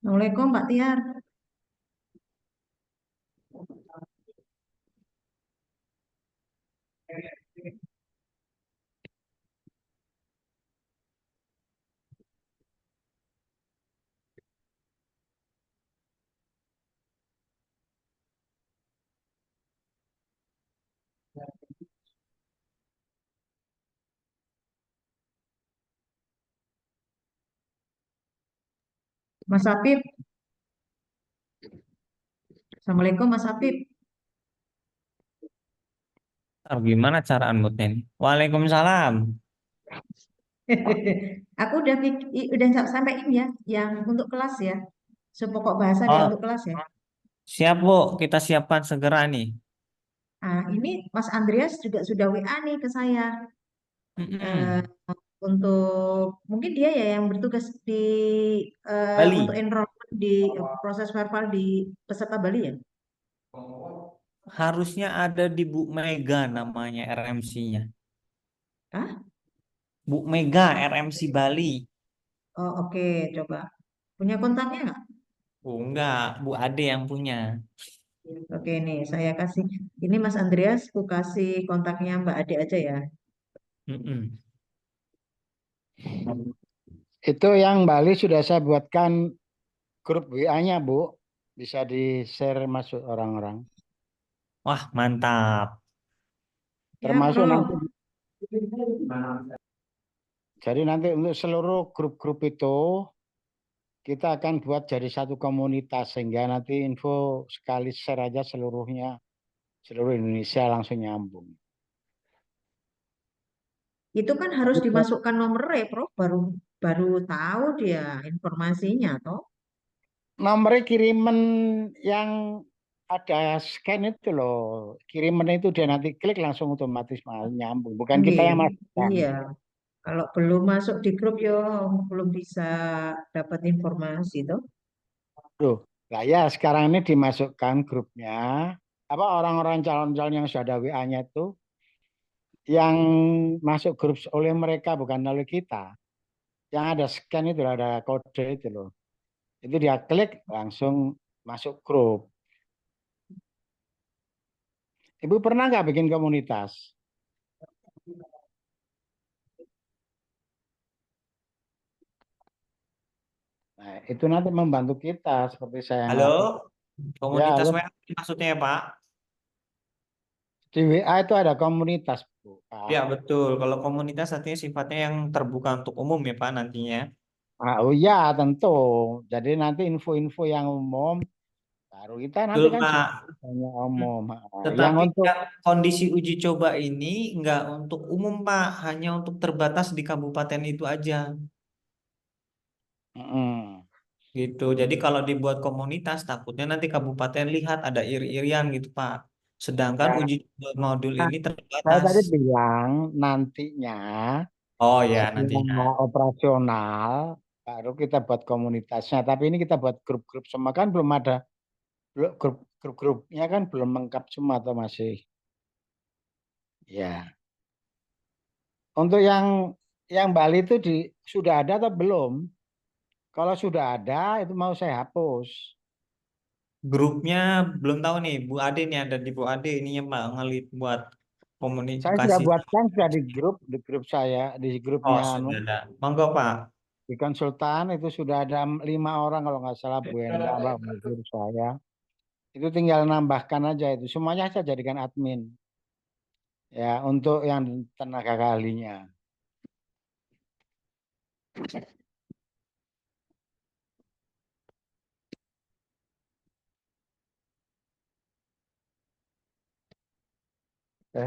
Assalamualaikum Mbak Tiar. Mas Apip. Assalamualaikum Mas Apip. Gimana cara unmute ini? Waalaikumsalam. Aku udah sampaikan ya yang untuk kelas ya. Sepokok bahasa dia Oh, untuk kelas ya. siap Bu, kita siapkan segera nih. Nah, ini Mas Andreas juga sudah WA nih ke saya. Eh, Mm-mm. untuk mungkin dia ya yang bertugas di untuk Bali. enrollment di proses verbal di peserta Bali ya. Harusnya ada di Bu Mega namanya RMC-nya. Hah? Bu Mega RMC Bali. Oh, oke, coba. Punya kontaknya nggak? Oh, enggak, Bu Ade yang punya. Oke nih, saya kasih. Ini Mas Andreas, aku kasih kontaknya Mbak Ade aja ya. Mm-mm. Itu yang Bali sudah saya buatkan grup WA-nya, Bu. Bisa di-share masuk orang-orang. Wah, mantap. Ya, Termasuk nanti, Prof. jadi nanti untuk seluruh grup-grup itu, kita akan buat jadi satu komunitas. Sehingga nanti info sekali share aja seluruhnya, seluruh Indonesia langsung nyambung. Itu kan harus Tapi dimasukkan nomornya, Prof. Baru baru tahu dia informasinya, toh. nomornya kiriman yang ada scan itu loh. Kiriman itu dia nanti klik langsung otomatis nyambung. Bukan kita Nggih, yang masukkan. iya. Kalau belum masuk di grup, yo belum bisa dapat informasi, toh. Loh, lah ya sekarang ini dimasukkan grupnya. Apa orang-orang calon-calon yang sudah ada WA-nya itu yang masuk grup oleh mereka bukan oleh kita. Yang ada scan itu ada kode itu loh. Itu dia klik langsung masuk grup. Ibu pernah nggak bikin komunitas? Nah, itu nanti membantu kita seperti saya Halo, ngelakuin. Ya, komunitas halo. WA maksudnya ya Pak? Di WA itu ada komunitas, Bu. Pak. Ya betul. Kalau komunitas artinya sifatnya yang terbuka untuk umum ya Pak nantinya. Ah, oh ya, tentu. Jadi nanti info-info yang umum baru kita nanti Betul kan Pak. hanya umum. Ah, yang Tetapi untuk yang kondisi uji coba ini nggak untuk umum, Pak, hanya untuk terbatas di kabupaten itu aja. mm, Gitu. Jadi kalau dibuat komunitas, takutnya nanti kabupaten lihat ada iri-irian gitu, Pak. Sedangkan ya, uji coba modul ini saya terbatas. tadi bilang nantinya Oh ya, setelah nantinya. operasional baru kita buat komunitasnya. Tapi ini kita buat grup-grup semua kan belum ada grup-grupnya kan belum lengkap semua atau masih ya. Untuk yang Bali itu sudah ada atau belum? Kalau sudah ada itu mau saya hapus. Grupnya belum tahu nih, Bu Ade nih ada di Bu Ade ininya Pak ngelit buat Saya sudah komunikasi. buatkan sudah di grup saya di Oh, grupnya anu sudah ada. Monggo, Pak. di konsultan itu sudah ada 5 orang kalau nggak salah Bu Endang, Mbak Muzur, saya. Itu tinggal nambahkan aja itu. Semuanya saya jadikan admin ya untuk yang tenaga ahlinya. Oke.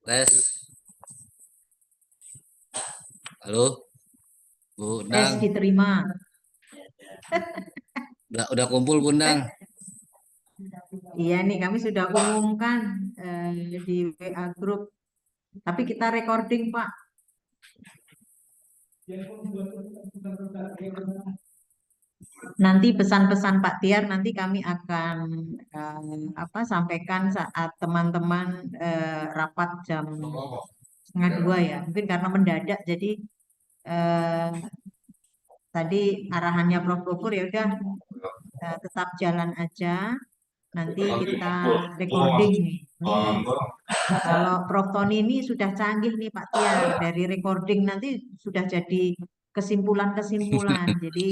Tes. Halo, Bu Tes Undang. diterima. Udah kumpul Bu Undang. Iya nih, kami sudah umumkan di WA Group. Tapi kita recording, Pak. Nanti pesan-pesan Pak Tiar nanti kami akan sampaikan saat teman-teman rapat jam 1:30 ya. Mungkin karena mendadak, jadi eh, tadi arahannya Prof. Gofur ya udah tetap jalan aja. Nanti kita recording nih. Kalau Prof. Tony ini sudah canggih nih Pak Tiar, dari recording nanti sudah jadi kesimpulan-kesimpulan. Jadi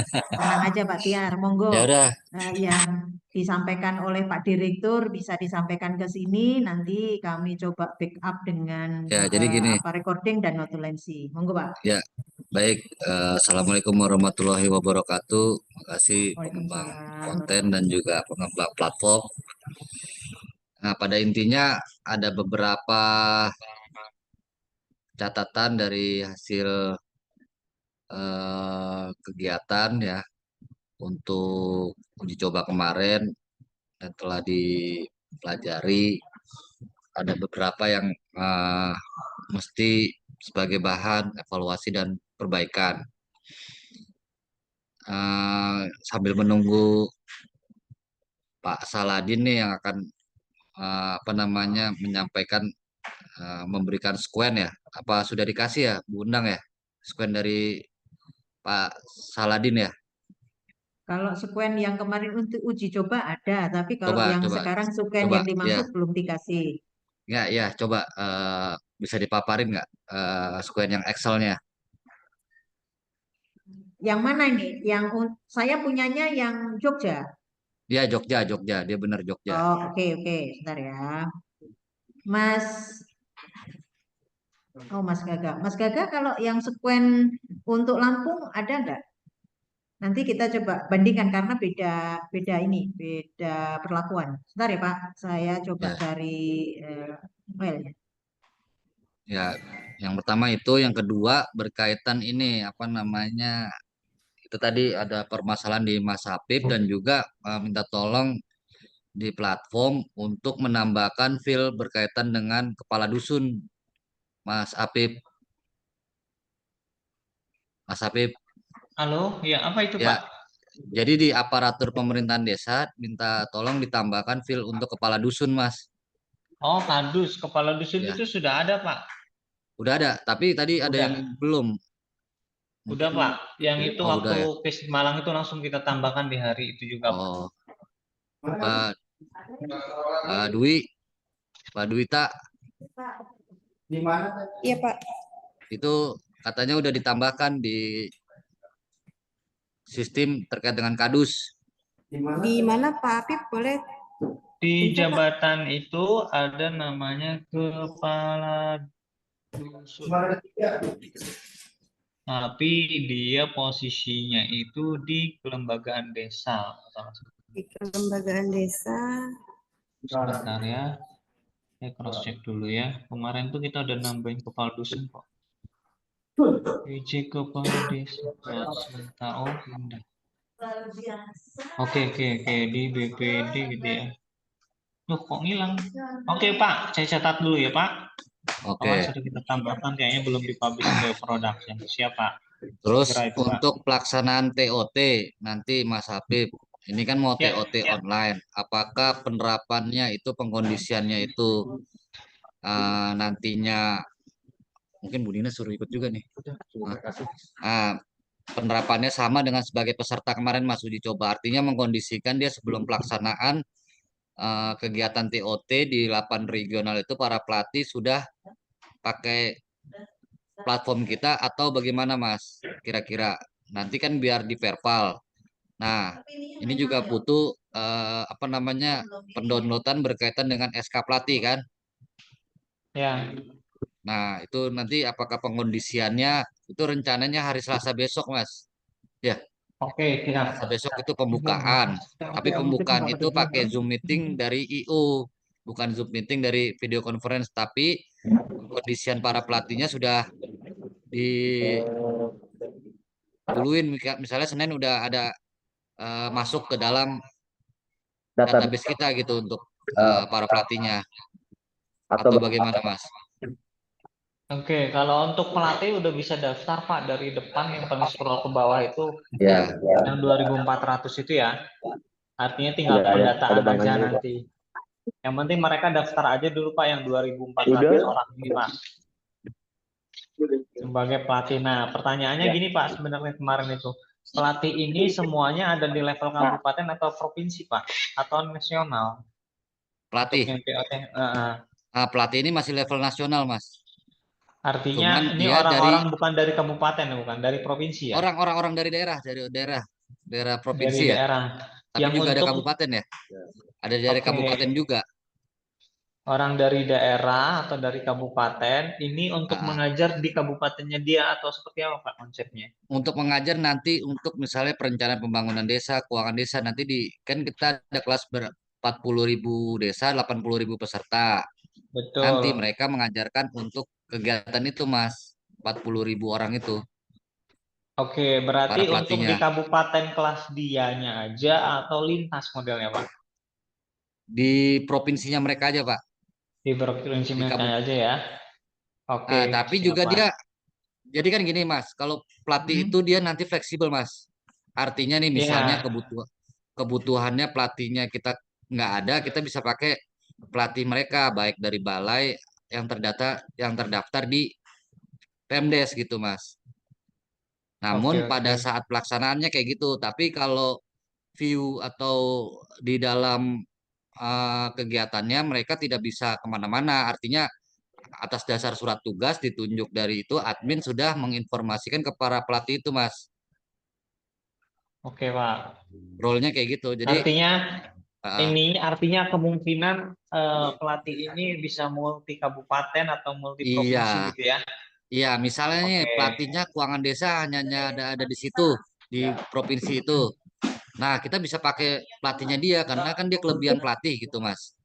tenang aja Pak Tiar, monggo Ya udah, yang disampaikan oleh Pak Direktur bisa disampaikan ke sini. Nanti kami coba backup dengan ya jadi gini. recording dan notulensi. Monggo Pak. Ya, baik. Assalamualaikum warahmatullahi wabarakatuh. Terima kasih pengembang Waalaikumsalam. konten dan juga pengembang platform. Nah, pada intinya ada beberapa catatan dari hasil kegiatan ya untuk uji coba kemarin dan telah dipelajari. Ada beberapa yang mesti sebagai bahan evaluasi dan perbaikan. Sambil menunggu Pak Saladin nih yang akan menyampaikan memberikan skuen ya. Apa sudah dikasih ya Bu Undang ya? Skuen dari Pak Saladin ya. Kalau sekuen yang kemarin untuk uji coba ada, tapi kalau Coba yang coba sekarang sekuen coba yang ya. dimaksud belum dikasih. Ya ya coba bisa dipaparin nggak skuen yang Excelnya? Yang mana ini? Saya punyanya yang Jogja. Ya Jogja Jogja dia benar Jogja. Oh, oke oke, sebentar ya. Mas Mas Gaga. Mas Gaga kalau yang sekuen untuk Lampung ada nggak? Nanti kita coba bandingkan karena beda beda ini, beda perlakuan. Sebentar ya Pak, saya coba Ya cari filenya. ya yang pertama itu, yang kedua berkaitan ini itu tadi ada permasalahan di Mas Apip dan juga minta tolong di platform untuk menambahkan file berkaitan dengan kepala dusun Mas Apip. Mas Apip Halo, ya apa itu ya, Pak? jadi di aparatur pemerintahan desa minta tolong ditambahkan file untuk kepala dusun Mas. Oh, kardus. Kepala dusun Ya itu sudah ada Pak. udah ada, tapi tadi ada yang Udah. belum. Udah Mungkin Pak. Yang itu oh udah waktu ya. ke Malang itu langsung kita tambahkan di hari itu juga Pak. Oh Pak Dwi, Pak Dwita Iya Pak, itu katanya udah ditambahkan di sistem terkait dengan kadus. di mana Pak Apip boleh Di info Pak? jabatan itu ada namanya kepala dusun. Tapi dia posisinya itu di kelembagaan desa. Di kelembagaan desa. Sebentar ya. Saya cross check dulu ya. Kemarin tuh kita udah nambahin kepala dusun kok. PJ kepala desa. Sebentar. Oh, pindah. Oke, di BPD gitu ya. Loh, kok ngilang? Oke, Pak. Saya catat dulu ya, Pak. Oke. Sudah kita tambahkan, kayaknya belum dipublish ke production. Siap, Pak. Terus Segera itu, Pak. untuk pelaksanaan TOT nanti Mas Habib, ini kan mau Ya, TOT online. Apakah penerapannya itu, pengkondisiannya itu nantinya mungkin Bu Dina suruh ikut juga nih. Penerapannya sama dengan sebagai peserta kemarin Mas uji coba. Artinya mengkondisikan dia sebelum pelaksanaan kegiatan TOT di 8 regional itu para pelatih sudah pakai platform kita atau bagaimana Mas? Kira-kira nanti kan biar di verbal. Nah, ini juga butuh pendownloadan berkaitan dengan SK pelatih kan? Ya. Nah, itu nanti apakah pengkondisiannya itu rencananya hari Selasa besok, Mas? Ya, Oke, siap. Selasa besok itu pembukaan. Tapi pembukaan itu pakai Zoom meeting dari IU. bukan Zoom meeting dari video conference, tapi kondisian para pelatihnya sudah diduluin. Misalnya Senin udah ada masuk ke dalam database kita gitu untuk para pelatihnya, atau bagaimana Mas? Oke, kalau untuk pelatih udah bisa daftar Pak dari depan yang paling scroll ke bawah itu Ya, yang 2.400 itu ya. Artinya tinggal pendataan aja nanti. Yang penting mereka daftar aja dulu Pak yang 2.400 orang ini Pak sebagai pelatih. Nah, pertanyaannya gini Pak, sebenarnya kemarin itu pelatih ini semuanya ada di level kabupaten atau provinsi Pak atau nasional untuk pelatih. yang POT? Nah, pelatih ini masih level nasional Mas. Artinya Cuman ini dia orang-orang bukan dari kabupaten, bukan dari provinsi ya? orang-orang dari daerah provinsi Dari ya. daerah. Tapi Yang juga ada untuk kabupaten ya. Ada dari Oke. kabupaten juga. Orang dari daerah atau dari kabupaten ini untuk Ah, mengajar di kabupatennya dia atau seperti apa Pak konsepnya? untuk mengajar nanti untuk misalnya perencanaan pembangunan desa, keuangan desa nanti kan kita ada kelas 40.000 desa, 80.000 peserta. Nanti Betul. mereka mengajarkan untuk kegiatan itu Mas, 40.000 orang itu Oke, berarti para untuk di pelatihnya. kabupaten kelas dianya aja atau lintas modelnya Pak? Di provinsinya mereka aja Pak. Di provinsi Di mereka kabup aja ya. Oke, Tapi siap juga Pak. dia, jadi kan gini Mas, kalau pelatih Hmm? itu dia nanti fleksibel Mas. Artinya nih misalnya Ya, kebutuhannya pelatihnya kita nggak ada, kita bisa pakai pelatih mereka baik dari balai yang terdaftar di Pemdes gitu Mas. oke Namun oke. pada saat pelaksanaannya kayak gitu. Tapi kalau view atau di dalam kegiatannya mereka tidak bisa kemana-mana. Artinya atas dasar surat tugas ditunjuk dari itu admin sudah menginformasikan ke para pelatih itu Mas. Oke Pak. Role-nya kayak gitu. Jadi Artinya uh, ini artinya kemungkinan pelatih ini bisa multi kabupaten atau multi provinsi iya, gitu ya. iya, misalnya nih Oke. pelatihnya keuangan desa hanya ada di situ di provinsi itu. Nah, kita bisa pakai pelatihnya dia karena kan dia kelebihan pelatih gitu, Mas.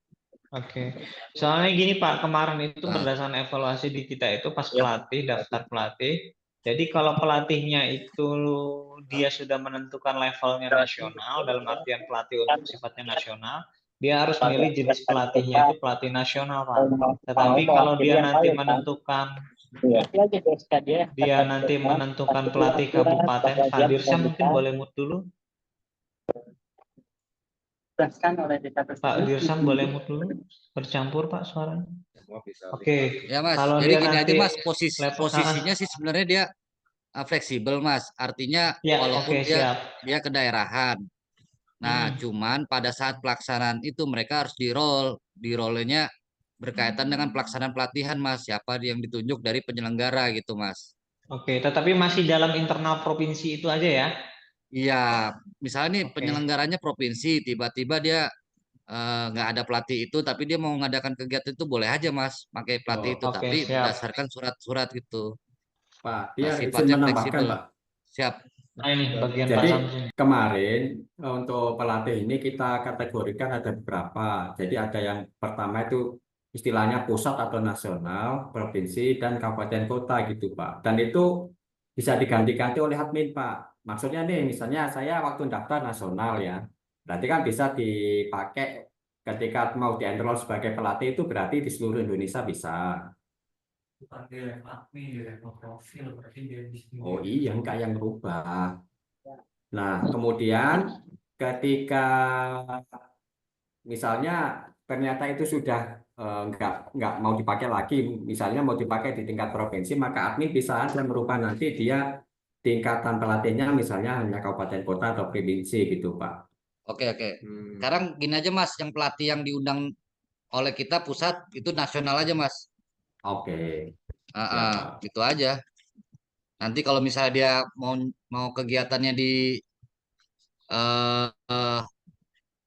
Oke. Soalnya gini Pak, kemarin itu Nah, berdasarkan evaluasi di kita itu pas pelatih, daftar pelatih. Jadi kalau pelatihnya itu dia sudah menentukan levelnya nasional, dalam artian pelatih untuk sifatnya nasional, dia harus milih jenis pelatihnya itu pelatih nasional Pak. Tetapi kalau dia nanti menentukan pelatih kabupaten, Pak Dirsya mungkin boleh mute dulu. Pak Dirsam boleh mute dulu, bercampur Pak suaranya. Oke, ya Mas. kalau Jadi dia gini aja nanti Mas, level, posisinya sih sebenarnya dia fleksibel Mas. Artinya ya walaupun oke dia siap. dia kedaerahan. Nah, Hmm, cuman pada saat pelaksanaan itu mereka harus di role-nya berkaitan dengan pelaksanaan pelatihan Mas. Siapa yang ditunjuk dari penyelenggara gitu Mas. oke, tetapi masih dalam internal provinsi itu aja ya. Iya, misalnya nih Oke, penyelenggaranya provinsi, tiba-tiba dia nggak ada pelatih itu, tapi dia mau mengadakan kegiatan itu boleh aja Mas, pakai pelatih itu, oke tapi siap. berdasarkan surat-surat gitu. Pak, dia izin Sifatnya menambahkan, fleksibel. Pak. Siap. Nah ini bagian Pak Jadi Samsul. kemarin untuk pelatih ini kita kategorikan ada beberapa. Jadi ada yang pertama itu istilahnya pusat atau nasional, provinsi, dan kabupaten kota gitu, Pak. Dan itu bisa diganti-ganti oleh admin, Pak. Maksudnya nih, misalnya saya waktu daftar nasional ya, berarti kan bisa dipakai ketika mau di-enroll sebagai pelatih itu berarti di seluruh Indonesia bisa. Oh iya, enggak yang berubah. Nah, kemudian ketika misalnya ternyata itu sudah nggak mau dipakai lagi, misalnya mau dipakai di tingkat provinsi, maka admin bisa aja merubah nanti dia tingkatan pelatihnya misalnya hanya kabupaten kota atau provinsi gitu, Pak. Oke, oke. Sekarang gini aja Mas, yang pelatih yang diundang oleh kita pusat itu nasional aja Mas. Oke, ya Pak. Gitu aja. Nanti kalau misalnya dia mau mau kegiatannya di eh, eh,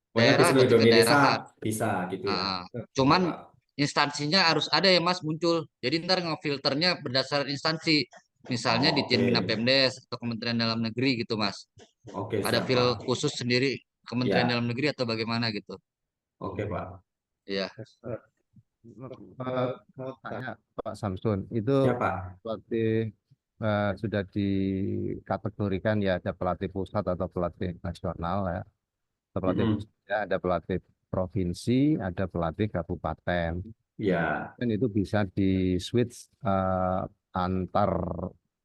Pokoknya di daerah seluruh nanti ke Indonesia daerahan. bisa gitu ya. Ah, Ya cuman Pak. instansinya harus ada ya Mas muncul. Jadi ntar ngefilternya berdasarkan instansi. Misalnya di Oke, Bina Pemdes atau Kementerian Dalam Negeri gitu Mas. oke Ada siap fil Pak. khusus sendiri Kementerian Ya, Dalam Negeri atau bagaimana gitu. oke Pak. Iya. Mau tanya Pak Samsun, itu Ya Pak. pelatih sudah dikategorikan ya, ada pelatih pusat atau pelatih nasional ya. Ada pelatih Mm-mm. pusat, ya, ada pelatih provinsi, ada pelatih kabupaten. Ya, Dan itu bisa di switch antar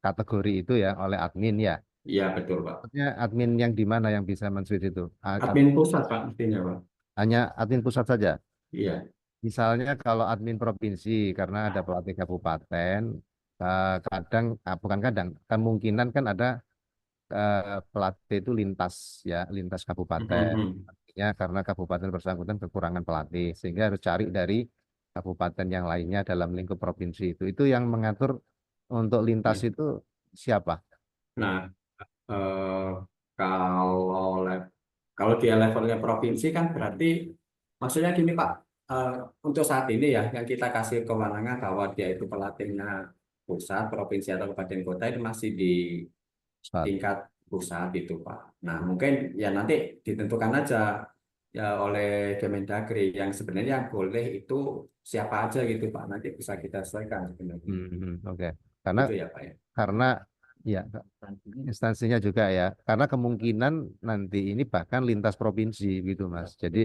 kategori itu ya oleh admin ya. iya betul Pak. Maksudnya admin yang di mana yang bisa men-switch itu? Admin pusat Pak mestinya Pak. Hanya admin pusat saja. Iya, Misalnya kalau admin provinsi karena ada pelatih kabupaten, kadang bukan kadang, kemungkinan kan ada pelatih itu lintas ya, lintas kabupaten. Mm-mm. Artinya karena kabupaten bersangkutan kekurangan pelatih, sehingga harus cari dari kabupaten yang lainnya dalam lingkup provinsi itu. Itu yang mengatur untuk lintas Iya. itu siapa? Nah, eh, kalau kalau dia levelnya provinsi kan berarti maksudnya gini Pak, eh, untuk saat ini ya yang kita kasih kewenangan bahwa dia itu pelatihnya pusat, provinsi atau kabupaten kota itu masih di Saat. tingkat pusat itu Pak. Nah mungkin ya nanti ditentukan aja ya oleh Kemendagri yang sebenarnya yang boleh itu siapa aja gitu Pak. Nanti bisa kita sesuaikan sebenarnya. Oke. Karena Itu ya Pak ya. karena ya instansinya juga ya, karena kemungkinan nanti ini bahkan lintas provinsi gitu Mas. Jadi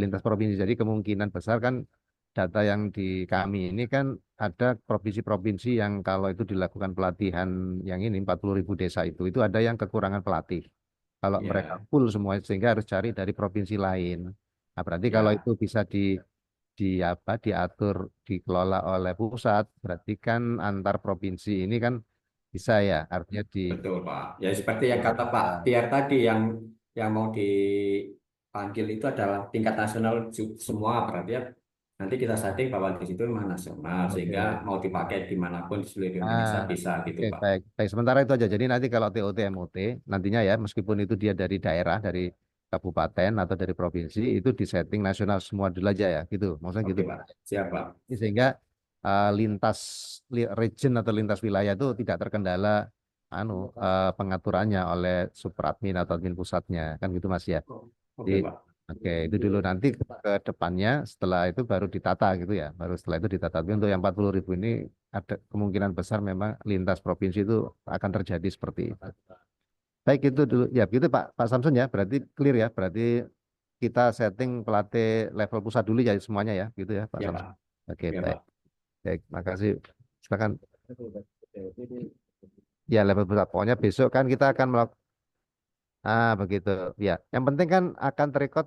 lintas provinsi, jadi kemungkinan besar kan data yang di kami ini kan ada provinsi-provinsi yang kalau itu dilakukan pelatihan yang ini 40.000 desa itu ada yang kekurangan pelatih. Kalau mereka Ya, full semua sehingga harus cari dari provinsi lain. Nah, berarti kalau ya itu bisa diatur, dikelola oleh pusat, berarti kan antar provinsi ini kan bisa ya, artinya di betul Pak. Ya seperti yang kata Pak ya, Tiar tadi yang mau dipanggil itu adalah tingkat nasional semua berarti ya. Nanti kita setting bahwa di situ memang nasional sehingga oke. mau dipakai dimanapun di seluruh Indonesia Ah, bisa gitu oke, Pak. baik. Baik, sementara itu aja. Jadi nanti kalau TOT MOT nantinya ya, meskipun itu dia dari daerah, dari kabupaten atau dari provinsi, itu disetting nasional semua dulu aja ya, gitu. Maksudnya Oke gitu. Pak, siap Pak. Ini sehingga lintas region atau lintas wilayah itu tidak terkendala pengaturannya oleh superadmin atau admin pusatnya, kan gitu Mas ya. Jadi, Oke Pak. oke, itu dulu nanti ke depannya setelah itu baru ditata gitu ya. Baru setelah itu ditata. Tapi untuk yang 40.000 ini ada kemungkinan besar memang lintas provinsi itu akan terjadi seperti itu. Baik itu dulu. Ya, gitu Pak Samsun ya. Berarti clear ya. Berarti kita setting pelatih level pusat dulu ya semuanya ya, gitu ya Pak Ya Pak. Samsun. Oke, Ya baik. Pak. Baik, makasih. Silakan. Ya, level pusat. Pokoknya besok kan kita akan melakukan begitu. Ya, yang penting kan akan terrecord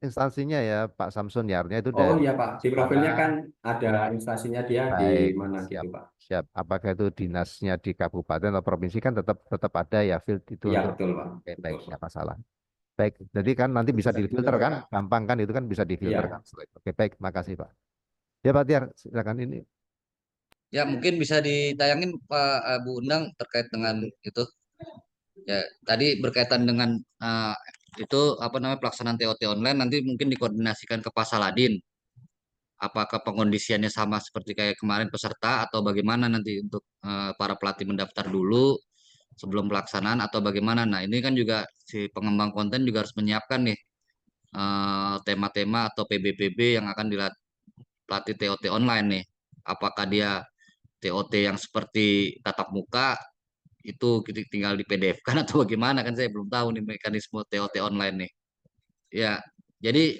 instansinya ya Pak Samsun ya, artinya itu Oh dari iya Pak, di mana. profilnya kan ada instansinya dia di Baik, mana siap, gitu Pak. siap. Apakah itu dinasnya di kabupaten atau provinsi kan tetap tetap ada ya field itu Iya untuk. betul Pak. Oke, baik, Betul Pak. nggak masalah. Baik, jadi kan nanti bisa difilter kan, gampang kan itu kan bisa difilter kan. Iya. Oke, baik, makasih Pak. Ya Pak Tiar, silakan ini. Ya mungkin bisa ditayangin Pak Bu Undang terkait dengan itu. Ya tadi berkaitan dengan itu apa namanya pelaksanaan TOT online nanti mungkin dikoordinasikan ke Pak Saladin. Apakah pengondisiannya sama seperti kayak kemarin peserta atau bagaimana nanti untuk para pelatih mendaftar dulu sebelum pelaksanaan atau bagaimana? Nah ini kan juga si pengembang konten juga harus menyiapkan nih tema-tema atau PB-PB yang akan dilatih TOT online nih. Apakah dia TOT yang seperti tatap muka itu tinggal di PDF kan atau bagaimana kan saya belum tahu nih mekanisme TOT online nih. Ya, jadi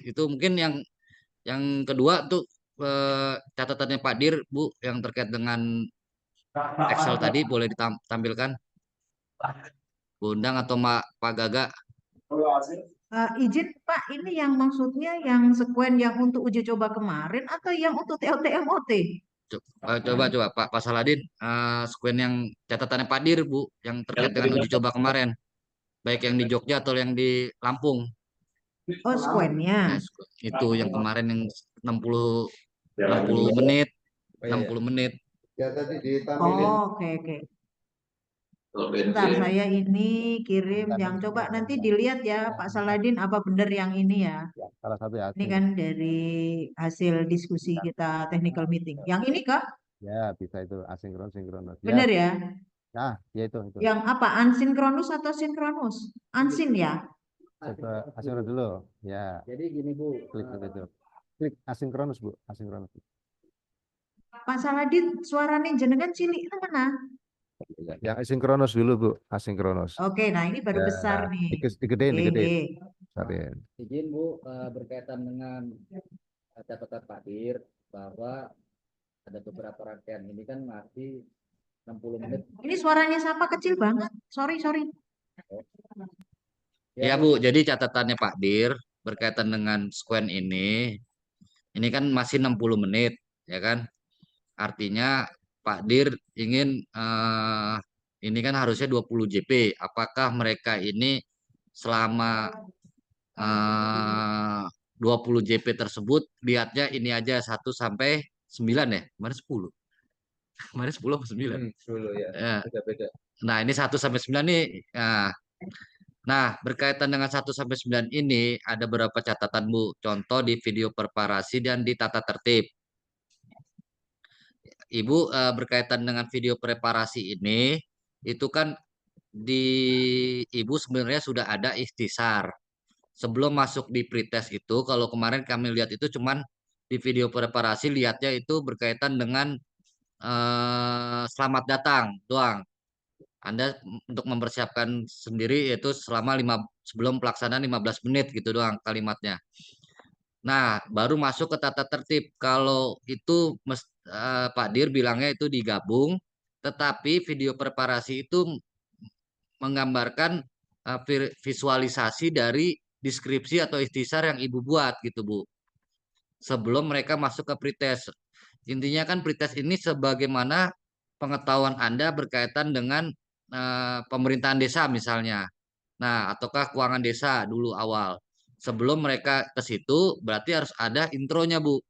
itu mungkin yang kedua tuh catatannya Pak Dir Bu yang terkait dengan Excel tadi boleh ditampilkan Bu Undang atau Pak Gaga. Izin Pak, ini yang maksudnya yang sekuen yang untuk uji coba kemarin atau yang untuk TOT MOT? Coba Pak Saladin screen yang catatannya Pak Dir Bu yang terkait dengan uji coba kemarin baik yang di Jogja atau yang di Lampung. Oh, sekuennya. Nah, itu yang kemarin yang 60 menit, 60 menit. Ya tadi Oh, oke, oke. Bentar, saya ini kirim yang coba nanti dilihat ya Pak Saladin apa benar yang ini ya. Ya, salah satu ya. Ini kan dari hasil diskusi kita technical meeting. Yang ini Kak, Ya, bisa itu asinkron, sinkronus. Ya, benar ya? nah, ya itu. Yang apa? Ansinkronus atau sinkronus? Ansin ya? Coba asinkronus dulu. Ya, Jadi gini Bu, klik itu. Klik asinkronus, Bu. Asinkronus. Pak Saladin, suaranya jenengan cilik itu mana? Yang asinkronus dulu, Bu. Asinkronus. Oke, nah ini baru Ya, besar nih. digedein, Oke, digedein. oke. Besarin. izin Bu, berkaitan dengan catatan Pak Dir bahwa ada beberapa rangkaian ini kan masih 60 menit. Ini suaranya siapa kecil banget. Sorry, sorry. Ya Bu, jadi catatannya Pak Dir berkaitan dengan squen ini kan masih 60 menit, ya kan? Artinya Pak Dir ingin ini kan harusnya 20 JP. Apakah mereka ini selama 20 JP tersebut lihatnya ini aja 1 sampai 9 ya? Kemarin 10. Kemarin 10 apa 9? 10 ya. Ya. Beda-beda. Nah, ini 1 sampai 9 nih. Nah, berkaitan dengan 1 sampai 9 ini ada beberapa catatan Bu. Contoh di video preparasi dan di tata tertib. Ibu berkaitan dengan video preparasi ini itu kan di Ibu sebenarnya sudah ada ikhtisar. Sebelum masuk di pretest itu kalau kemarin kami lihat itu cuman di video preparasi lihatnya itu berkaitan dengan selamat datang doang. Anda untuk mempersiapkan sendiri yaitu sebelum pelaksanaan 15 menit gitu doang kalimatnya. Nah, baru masuk ke tata tertib. Kalau itu Pak Dir bilangnya itu digabung, tetapi video preparasi itu menggambarkan visualisasi dari deskripsi atau ikhtisar yang Ibu buat gitu, Bu. Sebelum mereka masuk ke pretest. Intinya kan pretest ini sebagaimana pengetahuan Anda berkaitan dengan pemerintahan desa misalnya. Nah, ataukah keuangan desa dulu awal. Sebelum mereka ke situ, berarti harus ada intronya, Bu.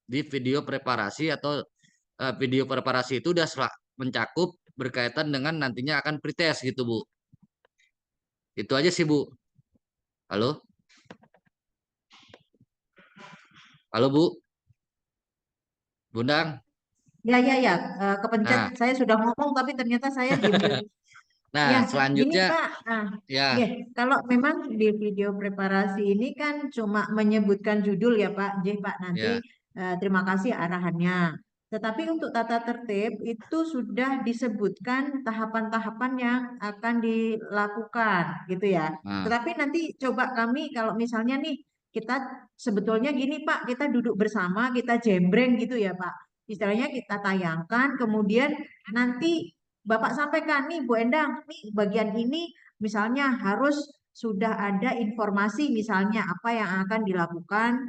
Di video preparasi atau video preparasi itu udah mencakup berkaitan dengan nantinya akan pretest gitu, Bu. Itu aja sih, Bu. Halo? Halo, Bu. Bundang. Ya, ya, ya. Kepencet. Nah, Saya sudah ngomong, tapi ternyata saya diem. nah Ya, gini selanjutnya Pak. ya, Ya, kalau memang di video preparasi ini kan cuma menyebutkan judul ya Pak. Pak, nanti ya. terima kasih arahannya. Tetapi untuk tata tertib itu sudah disebutkan tahapan-tahapan yang akan dilakukan gitu ya. Nah, Tetapi nanti coba kami kalau misalnya nih kita sebetulnya gini Pak, kita duduk bersama, kita jembreng gitu ya Pak. Istilahnya kita tayangkan, kemudian nanti Bapak sampaikan nih Bu Endang, nih bagian ini misalnya harus sudah ada informasi misalnya apa yang akan dilakukan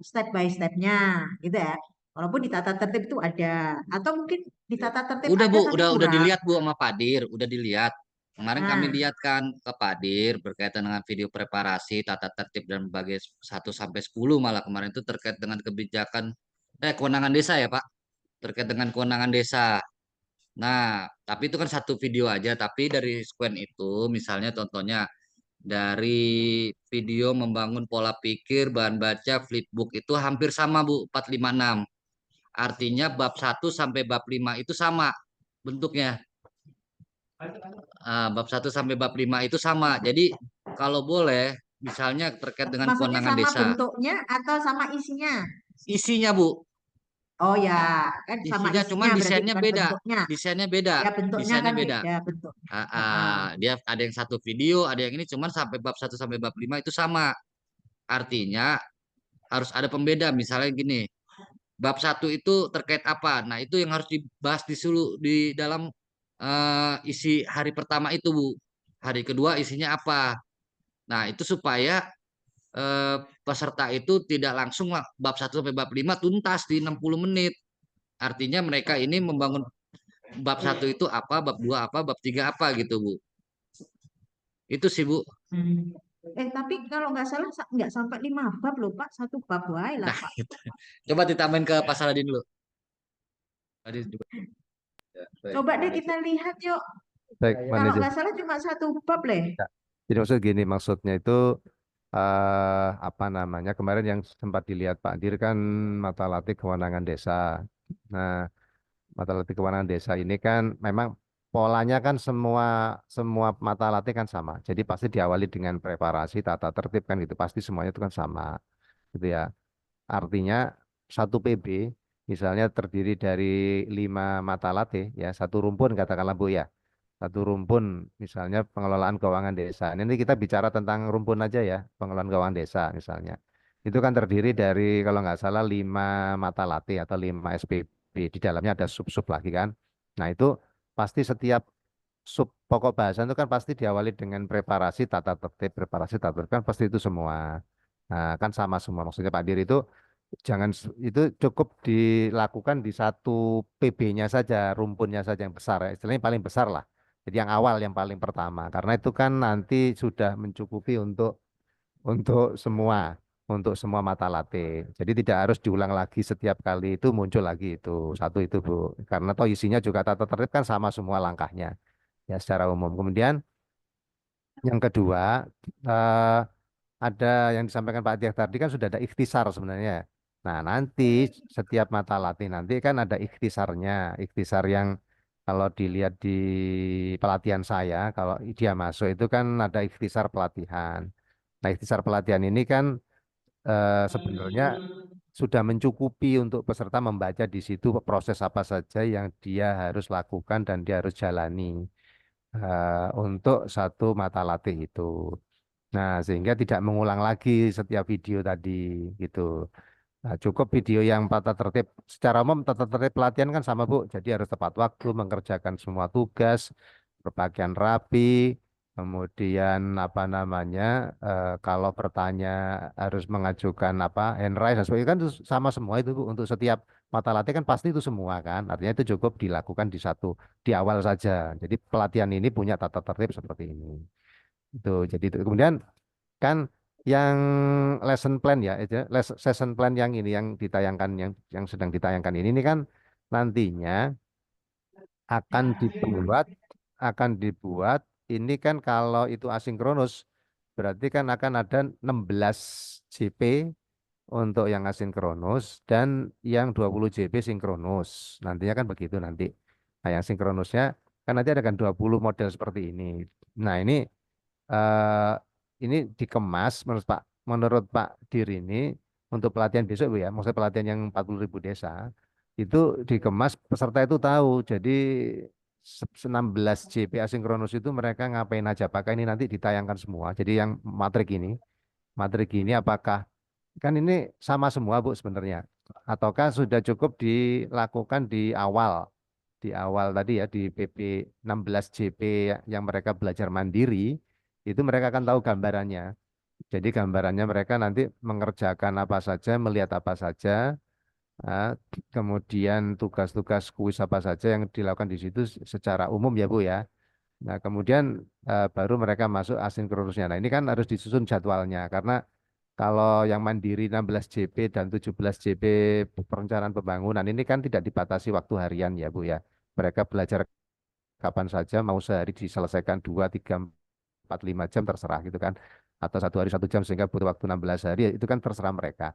step by stepnya gitu ya. Walaupun di tata tertib itu ada, atau mungkin di tata tertib udah ada Bu, tapi udah kurang. dilihat Bu sama Pak Dir, udah dilihat. Kemarin kami Nah, lihat kan ke Pak Dir berkaitan dengan video preparasi, tata tertib dan bagai 1 sampai 10 malah kemarin itu terkait dengan kebijakan kewenangan desa ya Pak, terkait dengan kewenangan desa. Nah, tapi itu kan satu video aja, tapi dari squen itu misalnya contohnya dari video membangun pola pikir, bahan baca, flipbook itu hampir sama Bu, 456. Artinya bab 1 sampai bab 5 itu sama bentuknya. Bab 1 sampai bab 5 itu sama. Jadi kalau boleh misalnya terkait dengan maksudnya kewenangan sama desa. bentuknya atau sama isinya? Isinya Bu, Oh ya, kan sama isinya isinya cuman berarti desainnya bukan beda. bentuknya. Desainnya beda. Ya bentuknya Desainnya kan beda. beda bentuk. Dia ada yang satu video, ada yang ini cuman sampai bab 1 sampai bab 5 itu sama. Artinya harus ada pembeda misalnya gini. Bab 1 itu terkait apa? Nah, itu yang harus dibahas di dalam isi hari pertama itu, Bu. Hari kedua isinya apa? Nah, itu supaya peserta itu tidak langsung bab 1 sampai bab 5 tuntas di 60 menit. Artinya mereka ini membangun bab 1 itu apa, bab 2 apa, bab 3 apa gitu, Bu. Itu sih, Bu. Hmm. Tapi kalau nggak salah nggak sampai 5 bab loh Pak, 1 bab wae lah Nah, Pak. gitu. Coba ditambahin ke Pak Saladin dulu. Tadi juga. Ya, baik, Coba deh terima kita lihat yuk. Baik, Kalau manajer. nggak salah cuma 1 bab leh. Ya. Jadi maksudnya itu apa namanya kemarin yang sempat dilihat Pak Dir kan mata latih kewenangan desa. Nah, mata latih kewenangan desa ini kan memang polanya kan semua mata latih kan sama. Jadi pasti diawali dengan preparasi, tata tertib kan gitu. Pasti semuanya itu kan sama, gitu ya. Artinya satu PB misalnya terdiri dari 5 mata latih, ya satu rumpun katakanlah Bu ya. Satu rumpun misalnya pengelolaan keuangan desa. Ini kita bicara tentang rumpun aja ya, pengelolaan keuangan desa misalnya. Itu kan terdiri dari kalau nggak salah 5 mata latih atau 5 SPB. Di dalamnya ada sub-sub lagi kan. Nah itu pasti setiap sub pokok bahasan itu kan pasti diawali dengan preparasi tata tertib kan pasti itu semua. Nah, kan sama semua. Maksudnya Pak Dir itu itu cukup dilakukan di satu PB-nya saja, rumpunnya saja yang besar ya. Istilahnya paling besar lah. Jadi yang awal yang paling pertama. Karena itu kan nanti sudah mencukupi untuk semua mata latih. Jadi tidak harus diulang lagi setiap kali itu muncul lagi itu. Satu itu Bu. Karena toh isinya juga tata tertib kan sama semua langkahnya ya secara umum. Kemudian yang kedua eh, ada yang disampaikan Pak Tiak tadi kan sudah ada ikhtisar sebenarnya. Nah, nanti setiap mata latih nanti kan ada ikhtisarnya. Ikhtisar yang kalau dilihat di pelatihan saya, kalau dia masuk itu kan ada ikhtisar pelatihan. Nah, ikhtisar pelatihan ini kan sebenarnya sudah mencukupi untuk peserta membaca di situ proses apa saja yang dia harus lakukan dan dia harus jalani untuk satu mata latih itu. Nah, sehingga tidak mengulang lagi setiap video tadi gitu. Nah, cukup video yang tata tertib. Secara umum tata tertib pelatihan kan sama Bu. Jadi harus tepat waktu, mengerjakan semua tugas, berpakaian rapi, kemudian apa namanya, kalau bertanya harus mengajukan apa hand raise dan sebagainya kan itu sama semua itu Bu. Untuk setiap mata latih kan pasti itu semua kan. Artinya itu cukup dilakukan di awal saja. Jadi pelatihan ini punya tata tertib seperti ini. Itu jadi itu. Kemudian kan yang lesson plan ya, session plan yang ini yang ditayangkan yang sedang ditayangkan ini kan nantinya akan dibuat ini kan kalau itu asinkronus berarti kan akan ada 16 JP untuk yang asinkronus dan yang 20 JP sinkronus. Nantinya kan begitu nanti. Nah, yang sinkronusnya kan nanti ada kan 20 model seperti ini. Nah, eh, ini dikemas menurut Pak Dir ini untuk pelatihan besok Bu ya, maksudnya pelatihan yang 40.000 desa itu dikemas peserta itu tahu. Jadi 16 JP asinkronus itu mereka ngapain aja, apakah ini nanti ditayangkan semua. Jadi yang matrik ini apakah kan ini sama semua Bu sebenarnya ataukah sudah cukup dilakukan di awal tadi ya di PP 16 JP yang mereka belajar mandiri itu mereka akan tahu gambarannya. Jadi gambarannya mereka nanti mengerjakan apa saja, melihat apa saja, ah, kemudian tugas-tugas kuis apa saja yang dilakukan di situ secara umum ya Bu ya. Nah kemudian baru mereka masuk asinkronusnya. Nah ini kan harus disusun jadwalnya karena kalau yang mandiri 16 JP dan 17 JP perencanaan pembangunan ini kan tidak dibatasi waktu harian ya Bu ya. Mereka belajar kapan saja, mau sehari diselesaikan 2, 3, 4, 5 jam terserah gitu kan. Atau 1 hari 1 jam sehingga butuh waktu 16 hari, ya itu kan terserah mereka.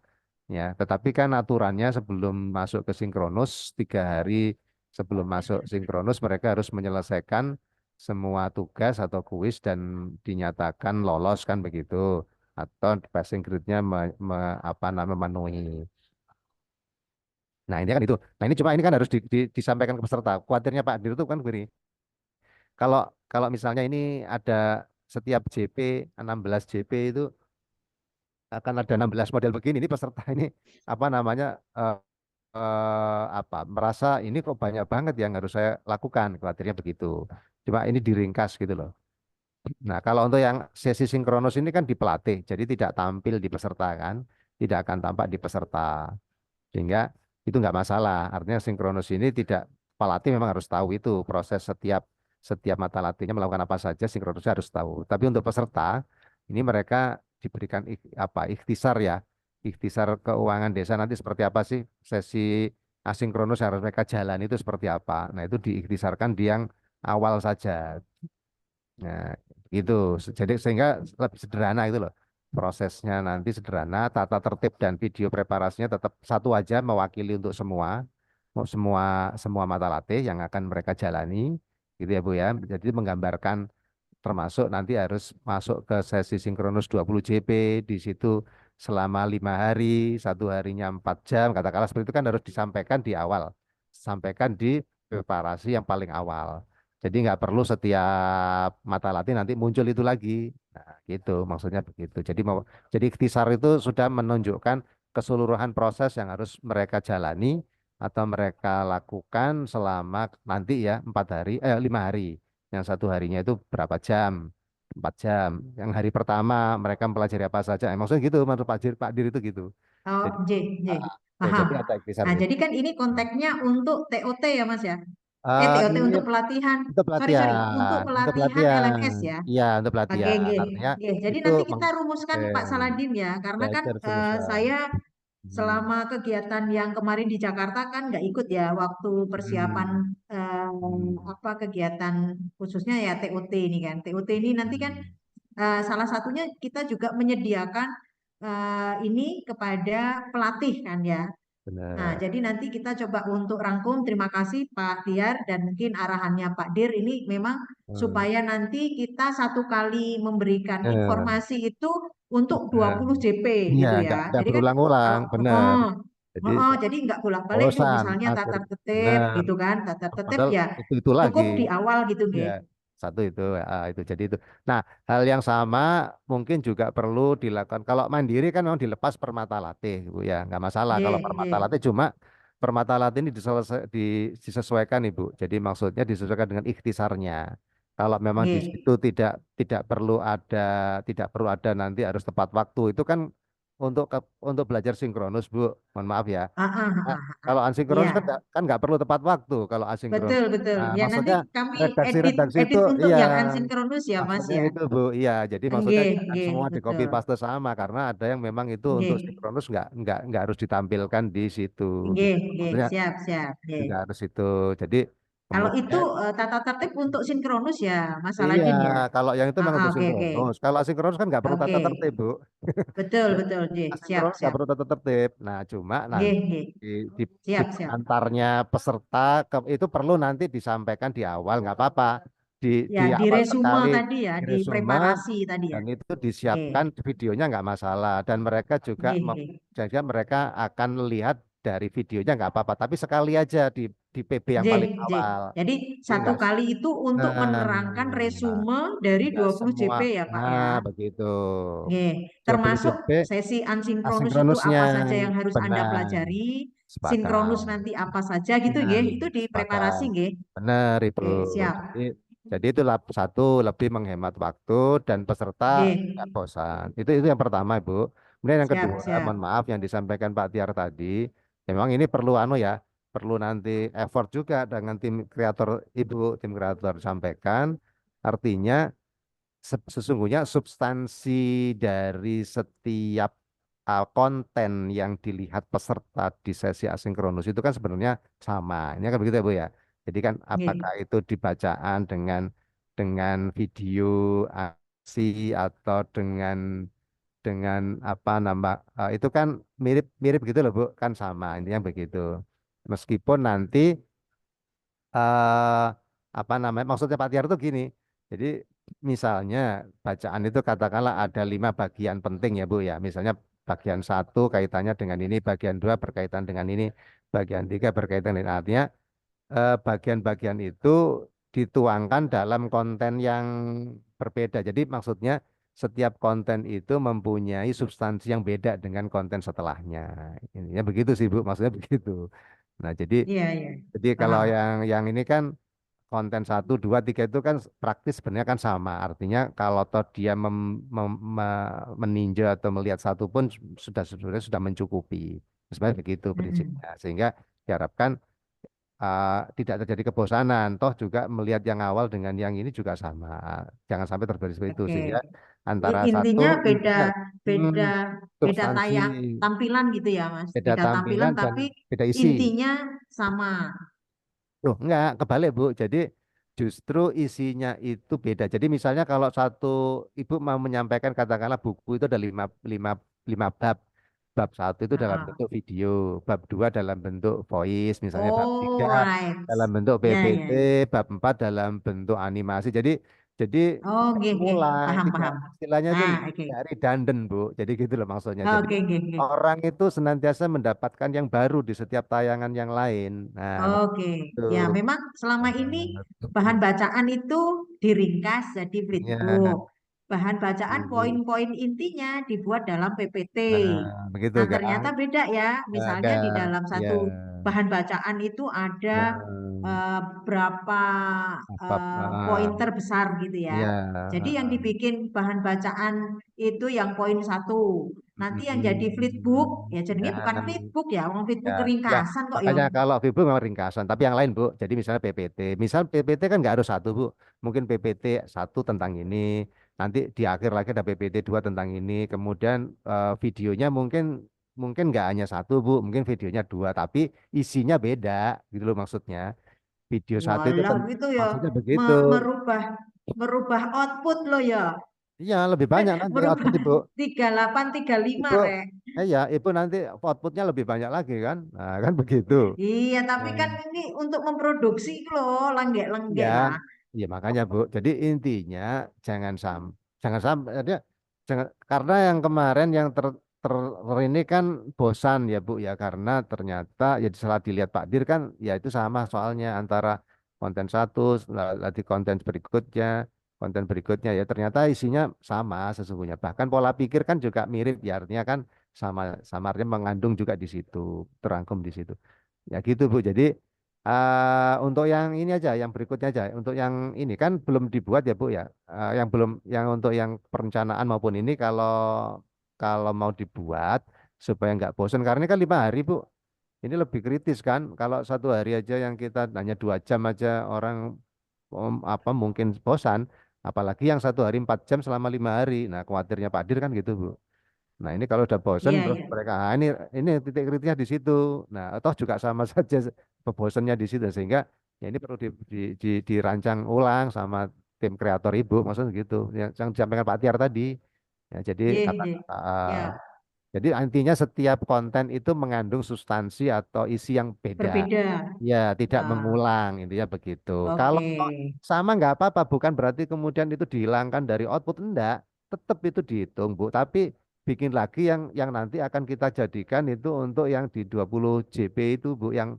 Ya, tetapi kan aturannya sebelum masuk ke sinkronus, 3 hari sebelum masuk sinkronus mereka harus menyelesaikan semua tugas atau kuis dan dinyatakan lolos kan begitu. Atau passing grade-nya memenuhi. Nah ini kan itu. Nah ini kan harus disampaikan ke peserta. Khawatirnya Pak Dir itu kan begini. Kalau kalau misalnya ini ada setiap JP 16 JP itu akan ada 16 model begini, ini peserta ini apa namanya merasa ini kok banyak banget yang harus saya lakukan, khawatirnya begitu. Cuma ini diringkas gitu loh. Nah, kalau untuk yang sesi sinkronus ini kan dipelatih, jadi tidak tampil di peserta kan, tidak akan tampak di peserta. Sehingga itu nggak masalah. Artinya sinkronus ini tidak pelatih memang harus tahu itu proses setiap mata latihnya melakukan apa saja sinkronusnya harus tahu. Tapi untuk peserta ini mereka diberikan ikhtisar ya. Ikhtisar keuangan desa nanti seperti apa sih sesi asinkronus yang harus mereka jalani itu seperti apa. Nah, itu diikhtisarkan di yang awal saja. Nah, itu. Jadi sehingga lebih sederhana itu loh. Prosesnya nanti sederhana, tata tertib dan video preparasinya tetap satu aja mewakili untuk semua semua mata latih yang akan mereka jalani. gitu ya Bu ya. Jadi menggambarkan termasuk nanti harus masuk ke sesi sinkronus 20 JP di situ selama 5 hari, 1 harinya 4 jam, katakanlah seperti itu kan harus disampaikan di awal, sampaikan di preparasi yang paling awal. Jadi nggak perlu setiap mata latih nanti muncul itu lagi. Nah, gitu maksudnya begitu. Jadi ikhtisar itu sudah menunjukkan keseluruhan proses yang harus mereka jalani atau mereka lakukan selama nanti ya 4 hari, 5 hari. Yang 1 harinya itu berapa jam? 4 jam. Yang hari pertama mereka mempelajari apa saja. Maksudnya gitu, menurut Pak Dir itu gitu. Oh, Jadi, J, J. jadi Paham. ada ikhtisar Nah, gitu. jadi kan ini konteksnya untuk TOT ya, Mas ya? TOT Ini untuk pelatihan. untuk Sorry, untuk untuk pelatihan pelatihan. LMS ya. Iya, untuk Oke, pelatihan. oke. Artinya Oke, jadi itu nanti kita rumuskan Pak eh, Saladin ya, karena kan belajar rumuskan. saya Hmm. selama kegiatan yang kemarin di Jakarta kan nggak ikut ya waktu persiapan Hmm. apa kegiatan khususnya ya TOT ini kan. TOT ini nanti kan Hmm. salah satunya kita juga menyediakan ini kepada pelatih kan ya. Nah, Benar. jadi nanti kita coba untuk rangkum. Terima kasih Pak Tiar dan mungkin arahannya Pak Dir ini memang Hmm. supaya nanti kita satu kali memberikan Eh, informasi itu untuk eh. 20 JP Iya, gitu ya. nggak Jadi kan berulang-ulang, kalau benar. Jadi jadi nggak bolak-balik tuh bosan misalnya akhir. tatar tertib Benar. gitu kan. Tatar tertib Padahal ya itu lagi. cukup di awal gitu Ya, nggih. satu itu, itu jadi itu. Nah, hal yang sama mungkin juga perlu dilakukan. Kalau mandiri kan memang dilepas per mata latih, Bu ya, nggak masalah. Kalau Nggih, per mata nggih, latih cuma per mata latih ini disesuaikan, Ibu. Jadi maksudnya disesuaikan dengan ikhtisarnya. Kalau memang di nggih. situ tidak perlu ada nanti harus tepat waktu. Itu kan untuk belajar sinkronus, Bu. Mohon maaf ya. Ah, ah, ah, Nah, ah, ah. kalau asinkronus Iya, kan nggak perlu tepat waktu kalau asinkronus. betul, betul. Nah, Ya nanti maksudnya kami edit redaksi itu edit untuk iya, yang asinkronus ya Mas maksudnya ya. itu Bu. Iya, jadi maksudnya Nggih, jangan nggih, semua di copy betul. paste sama karena ada yang memang itu untuk Nggih. sinkronus nggak harus ditampilkan di situ Nggih, gitu. nggih, Maksudnya siap, siap, nggih. tidak harus itu. Jadi Kalau itu kemudian tata tertib untuk sinkronus ya, Mas iya, Saladin ya. kalau yang itu Ah, memang ah, untuk oke, oke. sinkronus. Kalau asinkronus kan nggak perlu Oke. tata tertib, Bu. Betul, Jadi betul, nggih. Siap, asinkronus nggak siap. perlu tata tertib. Nah, cuma Nggih, nanti nggih. di Siap, siap. pengantarnya peserta itu perlu nanti disampaikan di awal, nggak apa-apa. Ya, Di di awal resume sekali tadi ya, di di resume preparasi tadi ya. dan itu Nggih, disiapkan videonya nggak masalah dan mereka juga nggih, nggih. jadi mereka akan lihat dari videonya nggak apa-apa, tapi sekali aja di PB yang Nggih, paling nggih. awal. Jadi Jadi satu nggak kali itu untuk menerangkan nah, resume dari nggak 20 semua JP ya, Pak nah ya. begitu. Nggih, 20 termasuk JP sesi asinkronus itu asinkronusnya apa saja yang harus Anda benar pelajari, sinkronus sepakat. nanti apa saja gitu Nah, nggih. Itu di preparasi sepakat. nggih. Benar, Ibu. Oke, siap. Jadi itu satu lebih menghemat waktu dan peserta nggak Nggih, bosan. Itu yang pertama, Ibu. Kemudian yang siap, kedua, siap. mohon maaf yang disampaikan Pak Tiar tadi, memang ini perlu ya, perlu nanti effort juga dengan tim kreator Ibu, tim kreator sampaikan. Artinya sesungguhnya substansi dari setiap konten yang dilihat peserta di sesi asinkronus itu kan sebenarnya sama. Ini kan begitu ya Bu ya. Jadi kan apakah Nggih. itu dibacaan dengan video aksi atau dengan apa nama itu kan mirip gitu loh Bu, kan sama. Intinya begitu. Meskipun nanti eh apa namanya maksudnya Pak Tiar itu gini. Jadi misalnya bacaan itu katakanlah ada 5 bagian penting ya Bu ya. Misalnya bagian 1 kaitannya dengan ini, bagian 2 berkaitan dengan ini, bagian 3 berkaitan dengan artinya bagian-bagian itu dituangkan dalam konten yang berbeda. Jadi maksudnya setiap konten itu mempunyai substansi yang beda dengan konten setelahnya. Intinya begitu sih Bu, maksudnya begitu. Nah, jadi Iya, iya. kalau Paham. yang ini kan konten 1, 2, 3 itu kan praktis sebenarnya kan sama. Artinya kalau toh dia meninjau atau melihat satu pun sebenarnya sudah mencukupi. Sebenarnya begitu Mm-mm. prinsipnya. Sehingga diharapkan tidak terjadi kebosanan. Toh juga melihat yang awal dengan yang ini juga sama. Jangan sampai terjadi seperti itu. Oke. Sehingga antara satu Intinya beda intinya beda beda substansi, tayang tampilan gitu ya, Mas. beda Beda tampilan tampilan dan tapi beda isi. intinya sama. Loh, enggak, kebalik Bu. Jadi justru isinya itu beda. Jadi misalnya kalau satu ibu mau menyampaikan katakanlah buku itu ada lima bab. bab 1 itu dalam Ah. bentuk video, bab 2 dalam bentuk voice, misalnya bab 3 Oh, right. dalam bentuk Ya, PPT, ya. bab 4 dalam bentuk animasi. Jadi Oh, tidak oke, ngulang, paham, tidak paham. istilahnya itu Ah, oke. tidak redundant, Bu. Jadi gitu loh maksudnya. Oh, Jadi oke, oke. orang itu senantiasa mendapatkan yang baru di setiap tayangan yang lain. Nah, Oke, itu. ya memang selama ini bahan bacaan itu diringkas jadi Ya, flipbook. Bahan bacaan gitu. poin-poin intinya dibuat dalam PPT. Nah, begitu Nah, kan? ternyata beda ya. Ada, Misalnya di dalam ya, satu bahan bacaan itu ada ya, berapa apa, poin terbesar gitu ya. ya, Jadi yang dibikin bahan bacaan itu yang poin 1. Nanti yang jadi flipbook ya jadinya bukan ya, flipbook ya, orang flipbook ya, ya. keringkasan kok ya. Makanya kalau Vibu memang ringkasan, tapi yang lain Bu. Jadi misalnya PPT, misal PPT kan nggak harus satu Bu. Mungkin PPT 1 tentang ini, nanti di akhir lagi ada PPT 2 tentang ini, kemudian videonya mungkin mungkin nggak hanya 1 Bu, mungkin videonya 2, tapi isinya beda, gitu loh maksudnya. Video 1 itu Walah kan gitu ya maksudnya begitu. merubah merubah output lo ya. Iya, lebih banyak nanti Merubah output Ibu. 3835 Ibu, Rek. ya, Ibu nanti outputnya lebih banyak lagi kan? Nah, kan begitu. Iya, tapi Nah, kan ini untuk memproduksi lo ya, lenggek-lenggek lah. ya makanya Bu. Jadi intinya jangan sampai dia jangan karena yang kemarin yang ini kan bosan ya Bu ya karena ternyata ya setelah dilihat Pak Dir kan ya itu sama soalnya antara konten satu nanti konten berikutnya ya ternyata isinya sama sesungguhnya bahkan pola pikir kan juga mirip ya artinya kan sama sama artinya mengandung juga di situ terangkum di situ ya gitu Bu. Jadi untuk yang ini aja, yang berikutnya aja. Untuk yang ini kan belum dibuat ya Bu ya. Yang belum, yang untuk yang perencanaan maupun ini kalau kalau mau dibuat supaya nggak bosan karena ini kan 5 hari Bu. Ini lebih kritis kan. Kalau 1 hari aja yang kita hanya 2 jam aja orang apa mungkin bosan. Apalagi yang 1 hari 4 jam selama 5 hari. Nah khawatirnya Pak Dir kan gitu Bu. Nah ini kalau udah bosen Iya, terus iya. mereka ini titik kritisnya di situ. Nah atau juga sama saja bosannya di situ sehingga ya ini perlu dirancang ulang sama tim kreator Ibu maksudnya gitu yang disampaikan Pak Tiar tadi. Ya jadi Iya, kata iya. Ya, jadi intinya setiap konten itu mengandung substansi atau isi yang beda. berbeda. Ya tidak Ah, mengulang intinya begitu. Kalau oke. sama nggak apa-apa bukan berarti kemudian itu dihilangkan dari output enggak. Tetap itu dihitung Bu. Tapi bikin lagi yang nanti akan kita jadikan itu untuk yang di 20 JP itu Bu yang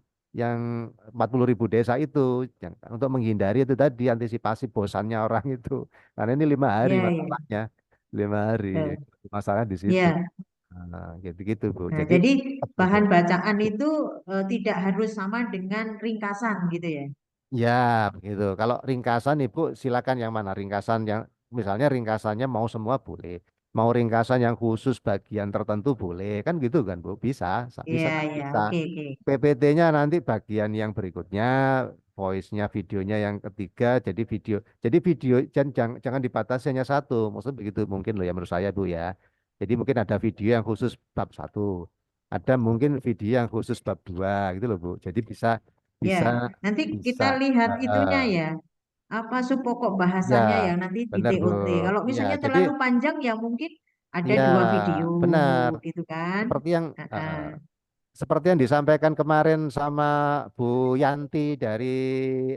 40.000 desa itu yang, untuk menghindari itu tadi antisipasi bosannya orang itu karena ini 5 hari Iya, iya. masalahnya 5 hari Betul. masalah di situ Iya. gitu-gitu Bu Nah, jadi jadi bahan betul. bacaan itu tidak harus sama dengan ringkasan gitu ya. Ya, begitu. Kalau ringkasan Ibu silakan yang mana? Ringkasan yang misalnya ringkasannya mau semua boleh. Mau ringkasan yang khusus bagian tertentu boleh. Kan gitu kan, Bu? Bisa, bisa Iya, kan iya. bisa. Oke, oke. PPT-nya nanti bagian yang berikutnya, voice-nya, videonya yang ketiga, jadi video. Jadi video jangan dibatasi hanya satu. Maksudnya begitu mungkin loh ya menurut saya, Bu ya. Jadi mungkin ada video yang khusus bab 1. Ada mungkin video yang khusus bab 2 gitu loh, Bu. Jadi bisa Ya, bisa nanti bisa kita lihat itunya eh, ya. Apa pokok ya bahasannya yang nanti di benar Bu TOT. Kalau ya misalnya jadi terlalu panjang ya mungkin ada ya 2 video benar gitu kan. seperti yang Heeh. seperti yang disampaikan kemarin sama Bu Yanti dari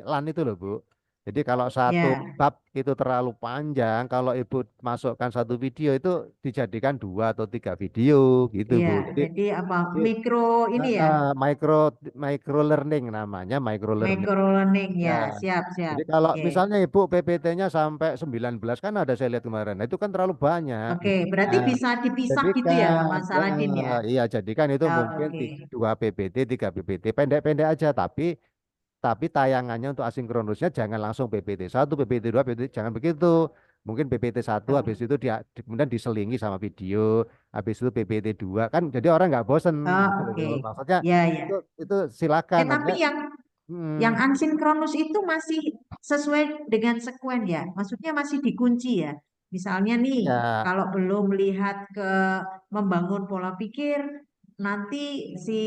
LAN itu loh Bu jadi kalau satu Ya, bab itu terlalu panjang kalau Ibu masukkan satu video itu dijadikan 2 atau 3 video gitu ya. Bu jadi Jadi apa i- mikro ini ya, micro micro learning namanya micro learning. micro learning Ya, ya. Siap, siap. jadi kalau Oke. misalnya Ibu PPT-nya sampai 19 kan ada saya lihat kemarin. Nah, itu kan terlalu banyak. Oke, berarti Nah, bisa dipisah gitu ya, jadikan Mas ya, Saladin ya. iya jadikan itu Ya, mungkin oke. 2 PPT, 3 PPT, pendek-pendek aja tapi tayangannya untuk asinkronusnya jangan langsung PPT 1, PPT 2, PPT jangan begitu. Mungkin PPT 1 habis itu dia kemudian diselingi sama video, habis itu PPT 2 kan jadi orang nggak bosen Oh, gitu loh. oke. Bu. Maksudnya Ya, ya. itu silakan Tapi aja. yang Hmm, asinkronus itu masih sesuai dengan sekuen ya. Maksudnya masih dikunci ya. Misalnya nih, ya. kalau belum melihat ke membangun pola pikir, nanti si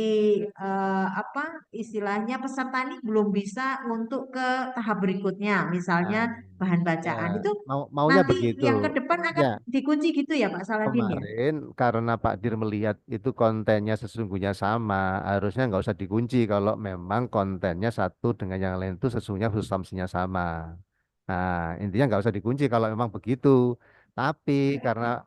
apa istilahnya peserta ini belum bisa untuk ke tahap berikutnya, misalnya Nah, bahan ya, bacaan itu maunya nanti begitu. yang ke depan akan Ya, dikunci gitu ya Pak Saladin ya? kemarin karena Pak Dir melihat itu kontennya sesungguhnya sama, harusnya nggak usah dikunci kalau memang kontennya satu dengan yang lain itu sesungguhnya substansinya sama. Nah, intinya nggak usah dikunci kalau memang begitu. Tapi karena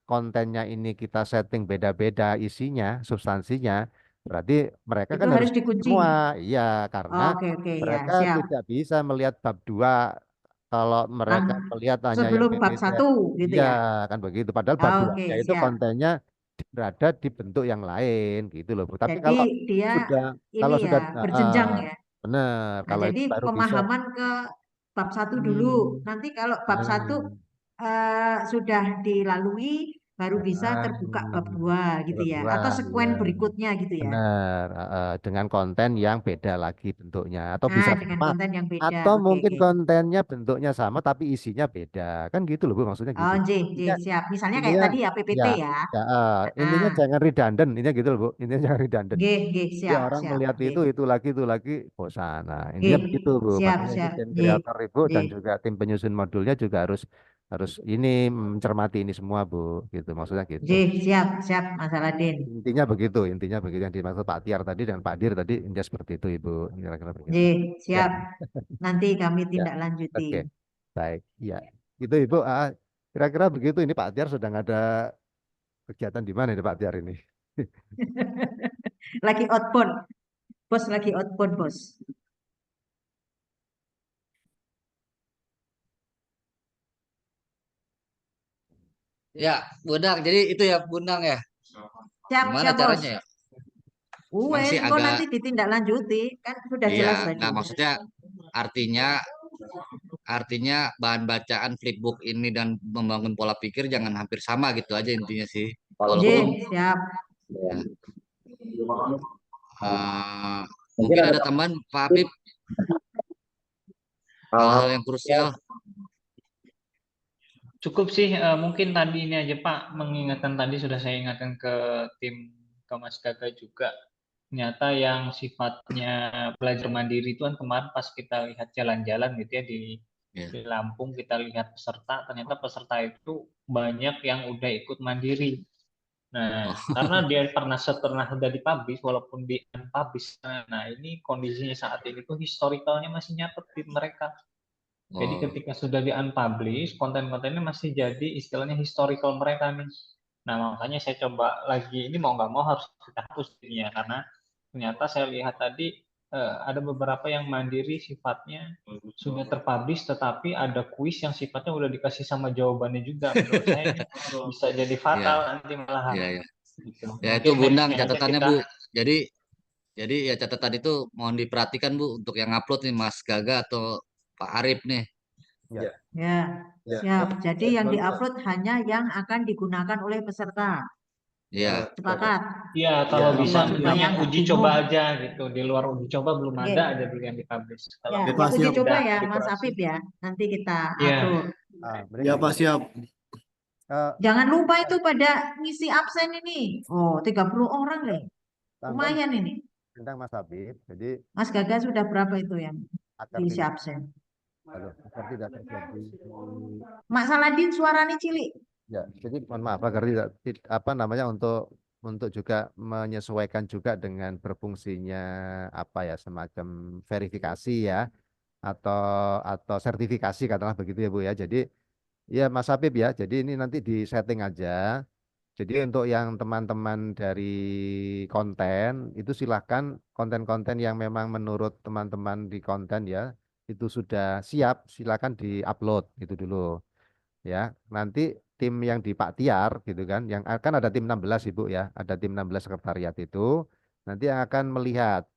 kontennya ini kita setting beda-beda isinya, substansinya, berarti mereka Itu kan harus harus dikunci. semua. Iya, karena Oke oke ya mereka siap. tidak bisa melihat bab 2 kalau mereka melihat hanya yang Sebelum bab PPT. 1 gitu Iya, ya? kan begitu. Padahal bab 2 Oke itu siap. kontennya berada di bentuk yang lain gitu loh, Bu. Tapi Jadi kalau dia sudah ini kalau ya sudah berjenjang ya. benar, Nah, kalau jadi itu baru bisa. pemahaman ke bab 1 dulu. Hmm, Nanti kalau bab 1 hmm, sudah dilalui, baru bisa terbuka bab hmm. 2 gitu Bab ya. 2, Atau ya. sekuen berikutnya gitu ya. Benar, dengan konten yang beda lagi bentuknya, atau Nah, bisa dengan sama, konten yang beda. atau Oke, mungkin oke. kontennya bentuknya sama tapi isinya beda, kan gitu loh Bu, maksudnya Oh, gitu. J, J, Intinya, siap. Misalnya kayak intinya tadi ya, ya, PPT ya. ya, intinya Ah, jangan redundant, intinya gitu loh Bu, intinya jangan redundant. G, G, Jadi siap, orang siap. melihat G, itu lagi bosan. Nah, G, intinya begitu Bu. siap, Makanya itu siap. tim G, kreator Ibu G. dan juga tim penyusun modulnya juga harus harus ini mencermati ini semua Bu, gitu. Maksudnya J, gitu. siap, siap, Mas Aladin. Intinya begitu yang dimaksud Pak Tiar tadi dan Pak Dir tadi intinya seperti itu Ibu. Kira-kira J, begitu. Ya, siap. Nanti kami ya. tindak lanjuti. Oke. Baik. Ya. Gitu Ibu. Kira-kira begitu ini Pak Tiar sedang ada kegiatan di mana ini Pak Tiar ini? Lagi outbound. Bos lagi outbound, bos. Ya, Bundang. Jadi itu ya, Bundang ya. Siap, Gimana siap, bos. caranya ya? Cuman Wes, sih engkau agak, nanti ditindaklanjuti. Kan sudah iya, jelas tadi. nggak maksudnya artinya artinya bahan bacaan flipbook ini dan membangun pola pikir jangan hampir sama gitu aja intinya sih. J, Walaupun siap. ya, mungkin ada tambahan Pak Apip hal-hal yang krusial. Cukup sih, mungkin tadi ini aja Pak, mengingatkan tadi sudah saya ingatkan ke tim, ke Mas Gaga juga. Ternyata yang sifatnya belajar mandiri itu kan kemarin pas kita lihat jalan-jalan gitu ya Ya. di Lampung, kita lihat peserta, ternyata peserta itu banyak yang udah ikut mandiri. Nah, Oh, karena dia pernah sudah dipublish, walaupun di unpublish, nah ini kondisinya saat ini tuh historicalnya masih nyatet di mereka. Jadi oh, ketika sudah di-unpublish, konten-kontennya masih jadi istilahnya historical mereka nih. Nah, makanya saya coba lagi, ini mau nggak mau harus kita hapus jadinya, karena ternyata saya lihat tadi ada beberapa yang mandiri sifatnya sudah terpublish, tetapi ada kuis yang sifatnya udah dikasih sama jawabannya juga. Menurut saya bisa jadi fatal ya, nanti malahan. ya, ya. Gitu. Ya itu Mungkin Bundang nextnya aja catatannya kita, Bu. Jadi ya catatan itu mohon diperhatikan Bu untuk yang upload nih Mas Gaga atau Pak Arif nih. Ya. Ya, Ya. siap. Jadi yang diupload hanya yang akan digunakan oleh peserta. Ya, Sepakat? ya kalau Jadi bisa supaya yang nggak uji coba bingung. aja gitu. Di luar uji coba belum ada Oke. aja dulu yang dipublish. Kalau Ya, memang uji coba udah ya Mas diproses. Afif ya. Nanti kita Iya. atur. Ya Pak, siap. Jangan lupa itu pada ngisi absen ini. Oh, 30 orang deh. Tambahan Lumayan ini. tentang Mas Habib. Jadi Mas Gaga sudah berapa itu yang agar diisi tidak, absen? agar tidak terjadi Mak Saladin suaranya cilik. ya, jadi mohon maaf agar tidak apa namanya untuk juga menyesuaikan juga dengan berfungsinya apa ya semacam verifikasi ya atau sertifikasi katakanlah begitu ya Bu ya. Jadi ya Mas Habib ya. Jadi ini nanti di setting aja. Jadi untuk yang teman-teman dari konten itu silahkan konten-konten yang memang menurut teman-teman di konten ya itu sudah siap silahkan di-upload itu dulu ya. Nanti tim yang di Pak Tiar gitu kan yang akan ada tim 16 Ibu ya, ada tim 16 sekretariat itu nanti yang akan melihat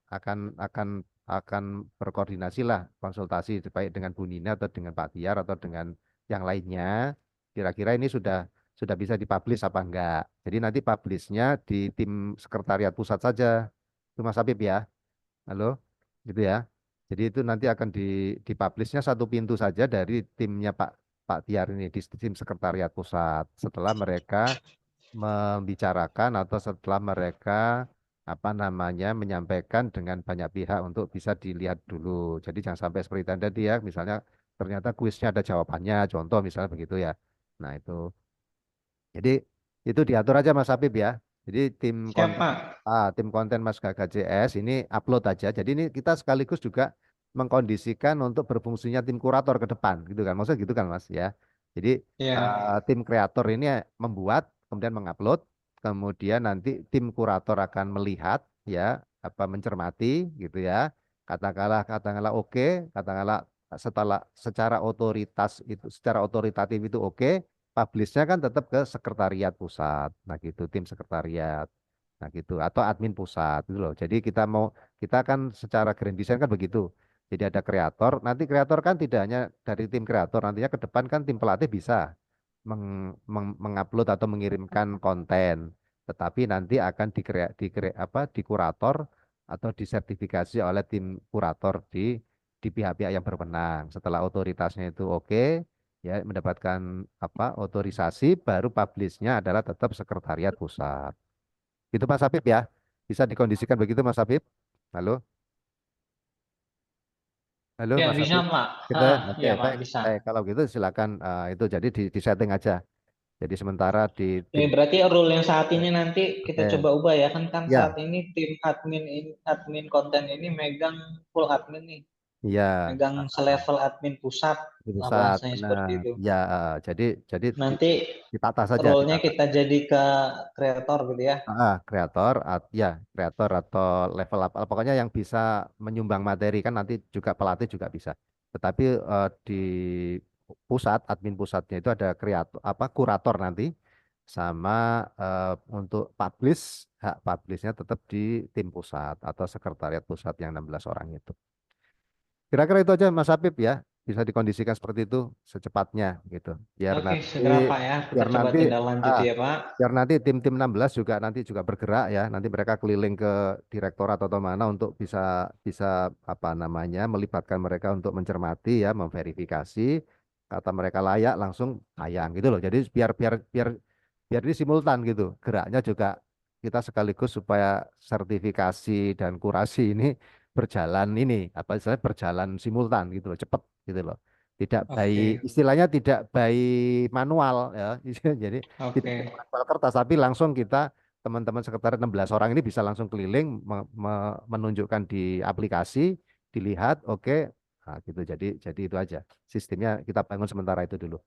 akan berkoordinasi lah konsultasi baik dengan Bu Nina atau dengan Pak Tiar atau dengan yang lainnya kira-kira ini sudah bisa dipublish apa enggak. Jadi nanti publishnya di tim sekretariat pusat saja. Itu Mas Habib ya. Halo, gitu ya. Jadi itu nanti akan dipublishnya satu pintu saja dari timnya Pak Tiar ini di tim sekretariat pusat. Setelah mereka membicarakan atau setelah mereka menyampaikan dengan banyak pihak untuk bisa dilihat dulu. Jadi jangan sampai seperti tadi ya, misalnya ternyata kuisnya ada jawabannya, contoh misalnya begitu ya. Nah itu, jadi itu diatur aja Mas Habib ya. Jadi Siap, Pak. tim konten Mas Gaga JS ini upload aja. Jadi ini kita sekaligus juga mengkondisikan untuk berfungsinya tim kurator ke depan, gitu kan? Maksudnya gitu kan Mas ya. Jadi Ya. tim kreator ini membuat, kemudian mengupload, kemudian nanti tim kurator akan melihat ya, mencermati gitu ya. Katakanlah oke, katakanlah setelah secara otoritatif itu oke, publishnya kan tetap ke sekretariat pusat. Nah gitu, tim sekretariat. Nah gitu, atau admin pusat gitu loh. Jadi kita kan secara grand design kan begitu. Jadi ada kreator, nanti kreator kan tidak hanya dari tim kreator, nantinya ke depan kan tim pelatih bisa mengupload atau mengirimkan konten. Tetapi nanti akan dikurator atau disertifikasi oleh tim kurator di pihak-pihak yang berwenang. Setelah otoritasnya itu oke, ya mendapatkan otorisasi, baru publishnya adalah tetap sekretariat pusat. Itu Mas Habib ya. Bisa dikondisikan begitu Mas Habib? Halo? Halo Ya, Mas bisa, Habib. Pak. Kita oke Ya, Pak, baik. bisa. Baik, kalau gitu silakan itu jadi di setting aja. Jadi sementara di Oke, tim berarti rule yang saat ini nanti kita oke. coba ubah ya. Kan saat Ya, ini tim admin konten ini megang full admin nih. iya. Megang selevel admin pusat. Di Nah, pusat bahasanya seperti benar. itu. Ya, jadi Nanti ditata saja, role-nya ditata. kita jadi ke kreator gitu ya. Kreator, kreator atau level apa, pokoknya yang bisa menyumbang materi kan nanti juga pelatih juga bisa. Tetapi di pusat, admin pusatnya itu ada kurator nanti, sama untuk hak publishnya tetap di tim pusat atau sekretariat pusat yang 16 orang itu. Kira-kira itu aja Mas Habib ya, bisa dikondisikan seperti itu secepatnya gitu. Oke, segera Pak ya. Kita Biar coba nanti tindak lanjuti ya, Pak. biar nanti tim 16 juga bergerak ya, nanti mereka keliling ke direktorat atau mana untuk bisa bisa melibatkan mereka untuk mencermati ya, memverifikasi, kata mereka layak langsung tayang gitu loh. Jadi biar biar biar biar ini simultan gitu, geraknya juga kita sekaligus supaya sertifikasi dan kurasi ini berjalan berjalan simultan gitu loh, cepet gitu loh. Tidak Oke. istilahnya tidak by manual ya. Jadi tidak Oke. manual kertas, tapi langsung kita teman-teman sekretariat 16 orang ini bisa langsung keliling menunjukkan di aplikasi, dilihat, oke. Nah, gitu. Jadi itu aja. Sistemnya kita bangun sementara itu dulu.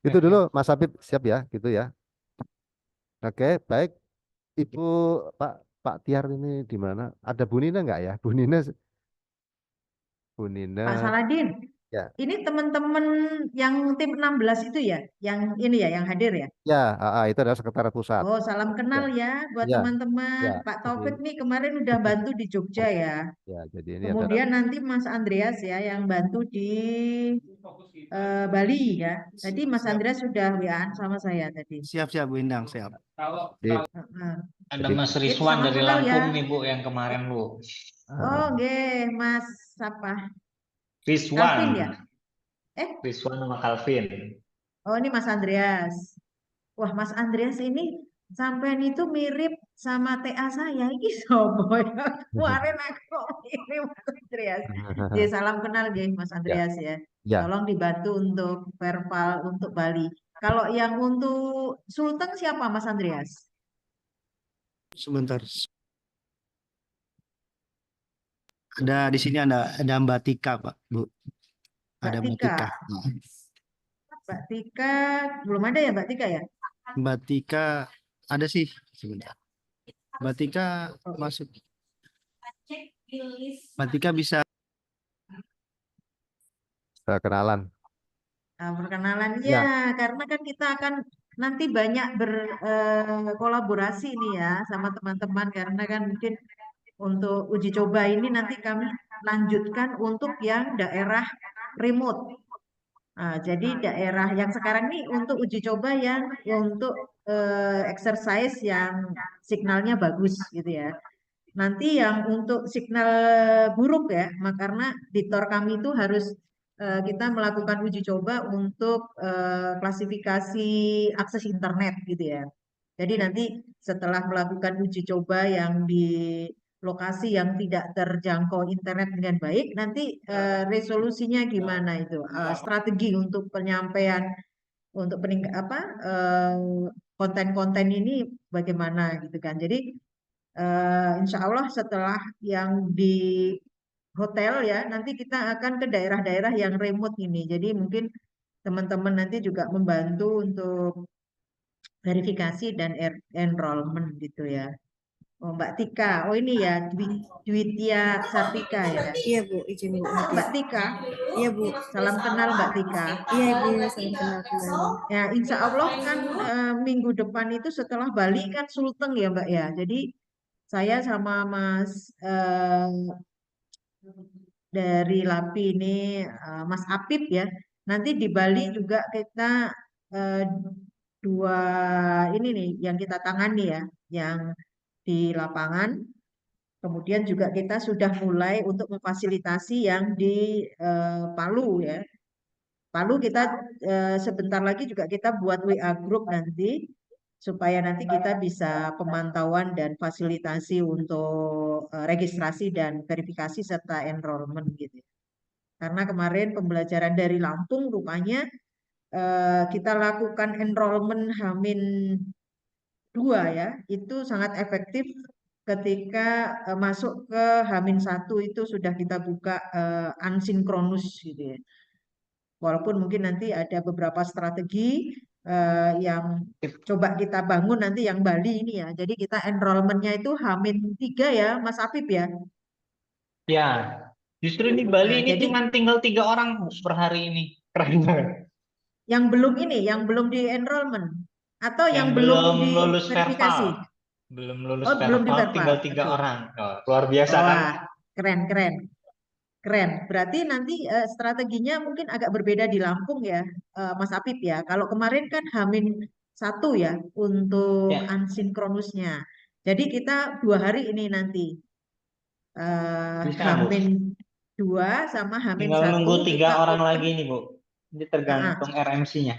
Itu Oke. dulu Mas Habib, siap ya, gitu ya. Oke, baik. Ibu Pak Tiar ini di mana? Ada Bu Nina nggak ya? Bu Nina, Pak Saladin, ya. ini teman-teman yang tim 16 itu ya, yang ini ya, yang hadir ya? Ya, itu adalah sekretariat pusat. Oh, salam kenal Ya, ya buat ya, teman-teman. ya. Pak Jadi, Taufik nih kemarin udah bantu di Jogja ya. ya, jadi ini adalah Kemudian nanti Mas Andreas ya yang bantu di Bali ya. Tadi Mas Andreas sudah WA-an sama saya tadi. Siap Bu Endang, siap. jadi, Heeh. Ada Jadi- Mas Oke, Rizwan salam dari kenal ya. Lampung nih Bu yang kemarin Bu. Oh, nggih, Mas apa? Rizwan. Calvin ya? Rizwan sama Calvin. Oh, ini Mas Andreas. Wah, Mas Andreas ini sampean itu mirip sama TA saya. Ini sopo ya? Kemarin aku kok mirip Mas Andreas. Jadi salam kenal ya Mas Andreas ya. ya. Tolong dibantu untuk verbal untuk Bali. Kalau yang untuk Sulteng siapa Mas Andreas? Sebentar. Ada di sini ada Mbak Tika, Pak, Bu. Ada Mbak Tika. Tika. Mbak Tika belum ada ya Mbak Tika ya? Mbak Tika ada sih sebentar. Mbak Tika masuk. Mbak Tika bisa Kenalan. Nah, perkenalan Ya. ya, karena kan kita akan nanti banyak berkolaborasi nih ya sama teman-teman karena kan mungkin untuk uji coba ini nanti kami lanjutkan untuk yang daerah remote. Nah, jadi daerah yang sekarang ini untuk uji coba yang untuk exercise yang signalnya bagus gitu ya. Nanti yang untuk signal buruk ya, karena di TOR kami itu harus kita melakukan uji coba untuk klasifikasi akses internet gitu ya. Jadi nanti setelah melakukan uji coba yang di lokasi yang tidak terjangkau internet dengan baik, nanti resolusinya gimana itu, strategi untuk penyampaian, untuk konten-konten ini bagaimana gitu kan. Jadi insya Allah setelah yang di hotel ya, nanti kita akan ke daerah-daerah yang remote ini. Jadi mungkin teman-teman nanti juga membantu untuk verifikasi dan enrollment gitu ya. Oh Mbak Tika, oh ini ya Dwitya Sartika ya. Iya Bu, izin Bu. Mbak Tika, Iya Bu. salam kenal Mbak Tika. Iya Ibu, salam kenal kembali. Ya insya Allah kan minggu depan itu setelah Bali kan Sulteng ya Mbak ya. Jadi saya sama Mas dari LAPI ini Mas Apip ya. Nanti di Bali juga kita dua ini nih yang kita tangani ya, yang di lapangan. Kemudian juga kita sudah mulai untuk memfasilitasi yang di Palu ya. Palu kita sebentar lagi juga kita buat WA group nanti supaya nanti kita bisa pemantauan dan fasilitasi untuk registrasi dan verifikasi serta enrollment gitu. Karena kemarin pembelajaran dari Lampung rupanya kita lakukan enrollment H-2 ya, itu sangat efektif ketika masuk ke H-1 itu sudah kita buka unsinkronus gitu ya. Walaupun mungkin nanti ada beberapa strategi yang coba kita bangun nanti yang Bali ini ya. Jadi kita enrollmentnya itu H-3 ya, Mas Apip ya. Ya, justru di Bali Nah, ini jadi cuma tinggal 3 orang Bu, per hari ini. Keren banget. yang belum ini, yang belum di enrollment atau Yang yang belum belum di lulus verifikasi. verbal. Belum lulus Oh, belum di verbal, tinggal verbal. 3 Oke. orang. Oh, luar biasa kan? Wah, keren, keren. Keren. Berarti nanti strateginya mungkin agak berbeda di Lampung ya, Mas Apip ya. Kalau kemarin kan H-1 ya untuk Ya, unsinkronusnya. Jadi kita 2 hari ini nanti bisa Bu. H-2 sama Tinggal H-1 nunggu 3 kita orang open. lagi nih Bu. Ini tergantung RMC-nya.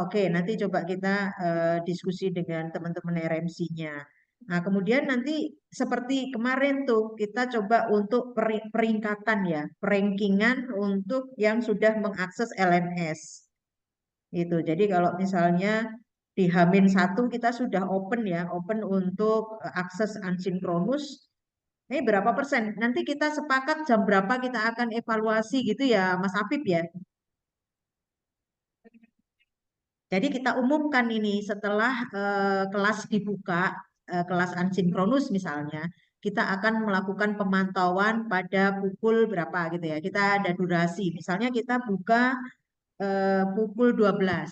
Oke, nanti coba kita diskusi dengan teman-teman RMC-nya. Nah, kemudian nanti seperti kemarin tuh kita coba untuk peringkatan ya, rankingan untuk yang sudah mengakses LMS. Gitu. Jadi kalau misalnya di H-1 kita sudah open ya, open untuk akses unsinkronus. Ini berapa persen? Nanti kita sepakat jam berapa kita akan evaluasi gitu ya, Mas Apip ya. Jadi kita umumkan ini setelah kelas dibuka, kelas asinkronus misalnya, kita akan melakukan pemantauan pada pukul berapa gitu ya. Kita ada durasi, misalnya kita buka pukul 12.